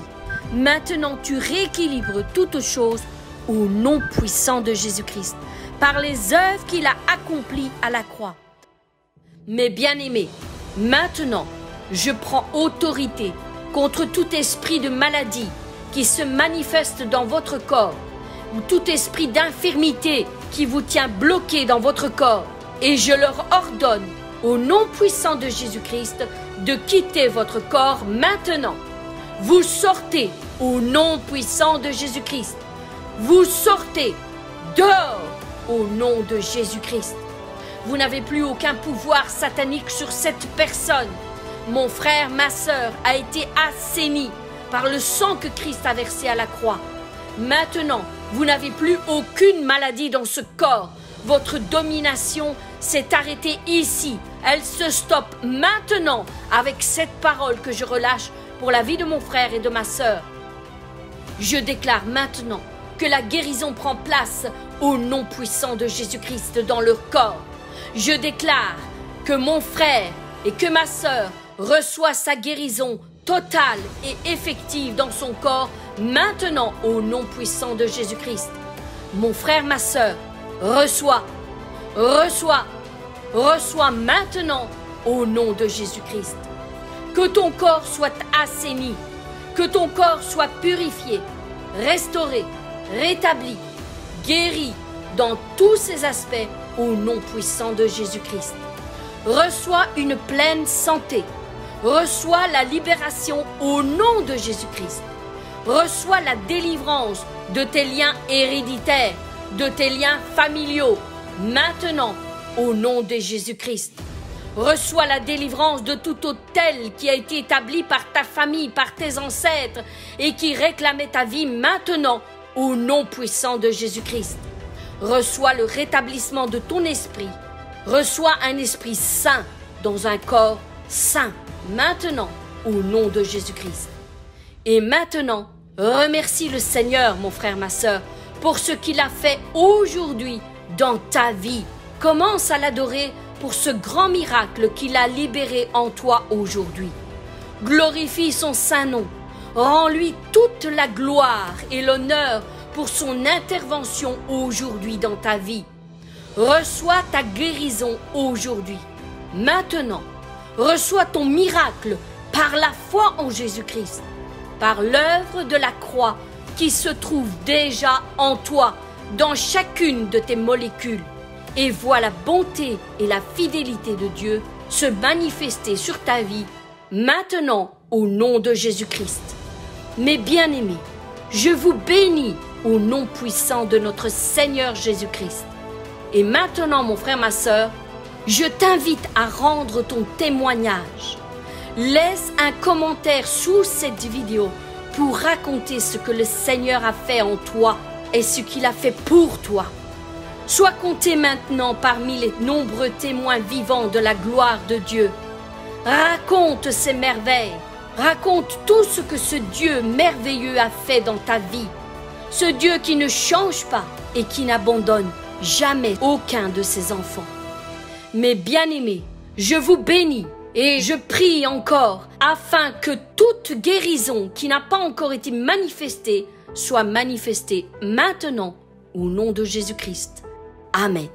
Maintenant, tu rééquilibres toutes choses au nom puissant de Jésus-Christ, par les œuvres qu'il a accomplies à la croix. Mes bien-aimés, maintenant, je prends autorité contre tout esprit de maladie qui se manifeste dans votre corps, ou tout esprit d'infirmité qui vous tient bloqué dans votre corps, et je leur ordonne, au nom puissant de Jésus-Christ, de quitter votre corps maintenant. Vous sortez au nom puissant de Jésus-Christ. Vous sortez dehors au nom de Jésus-Christ. Vous n'avez plus aucun pouvoir satanique sur cette personne. Mon frère, ma sœur a été assaini par le sang que Christ a versé à la croix. Maintenant, vous n'avez plus aucune maladie dans ce corps. Votre domination s'est arrêtée ici. Elle se stoppe maintenant avec cette parole que je relâche pour la vie de mon frère et de ma sœur. Je déclare maintenant que la guérison prend place au nom puissant de Jésus-Christ dans leur corps. Je déclare que mon frère et que ma sœur reçoit sa guérison totale et effective dans son corps maintenant au nom puissant de Jésus-Christ. Mon frère, ma sœur, reçois maintenant au nom de Jésus-Christ. Que ton corps soit assaini, que ton corps soit purifié, restauré, rétabli, guéri dans tous ses aspects au nom puissant de Jésus-Christ. Reçois une pleine santé. Reçois la libération au nom de Jésus-Christ. Reçois la délivrance de tes liens héréditaires, de tes liens familiaux, maintenant au nom de Jésus-Christ. Reçois la délivrance de tout autel qui a été établi par ta famille, par tes ancêtres et qui réclamait ta vie maintenant au nom puissant de Jésus-Christ. Reçois le rétablissement de ton esprit. Reçois un esprit saint dans un corps saint maintenant au nom de Jésus-Christ. Et maintenant, remercie le Seigneur, mon frère, ma sœur, pour ce qu'il a fait aujourd'hui dans ta vie. Commence à l'adorer pour ce grand miracle qu'il a libéré en toi aujourd'hui. Glorifie son saint nom. Rends-lui toute la gloire et l'honneur pour son intervention aujourd'hui dans ta vie. Reçois ta guérison aujourd'hui. Maintenant, reçois ton miracle par la foi en Jésus-Christ, par l'œuvre de la croix qui se trouve déjà en toi, dans chacune de tes molécules. Et vois la bonté et la fidélité de Dieu se manifester sur ta vie maintenant au nom de Jésus-Christ. Mes bien-aimés, je vous bénis au nom puissant de notre Seigneur Jésus-Christ. Et maintenant, mon frère, ma sœur, je t'invite à rendre ton témoignage. Laisse un commentaire sous cette vidéo pour raconter ce que le Seigneur a fait en toi et ce qu'il a fait pour toi. Sois compté maintenant parmi les nombreux témoins vivants de la gloire de Dieu. Raconte ses merveilles. Raconte tout ce que ce Dieu merveilleux a fait dans ta vie. Ce Dieu qui ne change pas et qui n'abandonne jamais aucun de ses enfants. Mes bien-aimés, je vous bénis et je prie encore afin que toute guérison qui n'a pas encore été manifestée soit manifestée maintenant au nom de Jésus-Christ. Amen.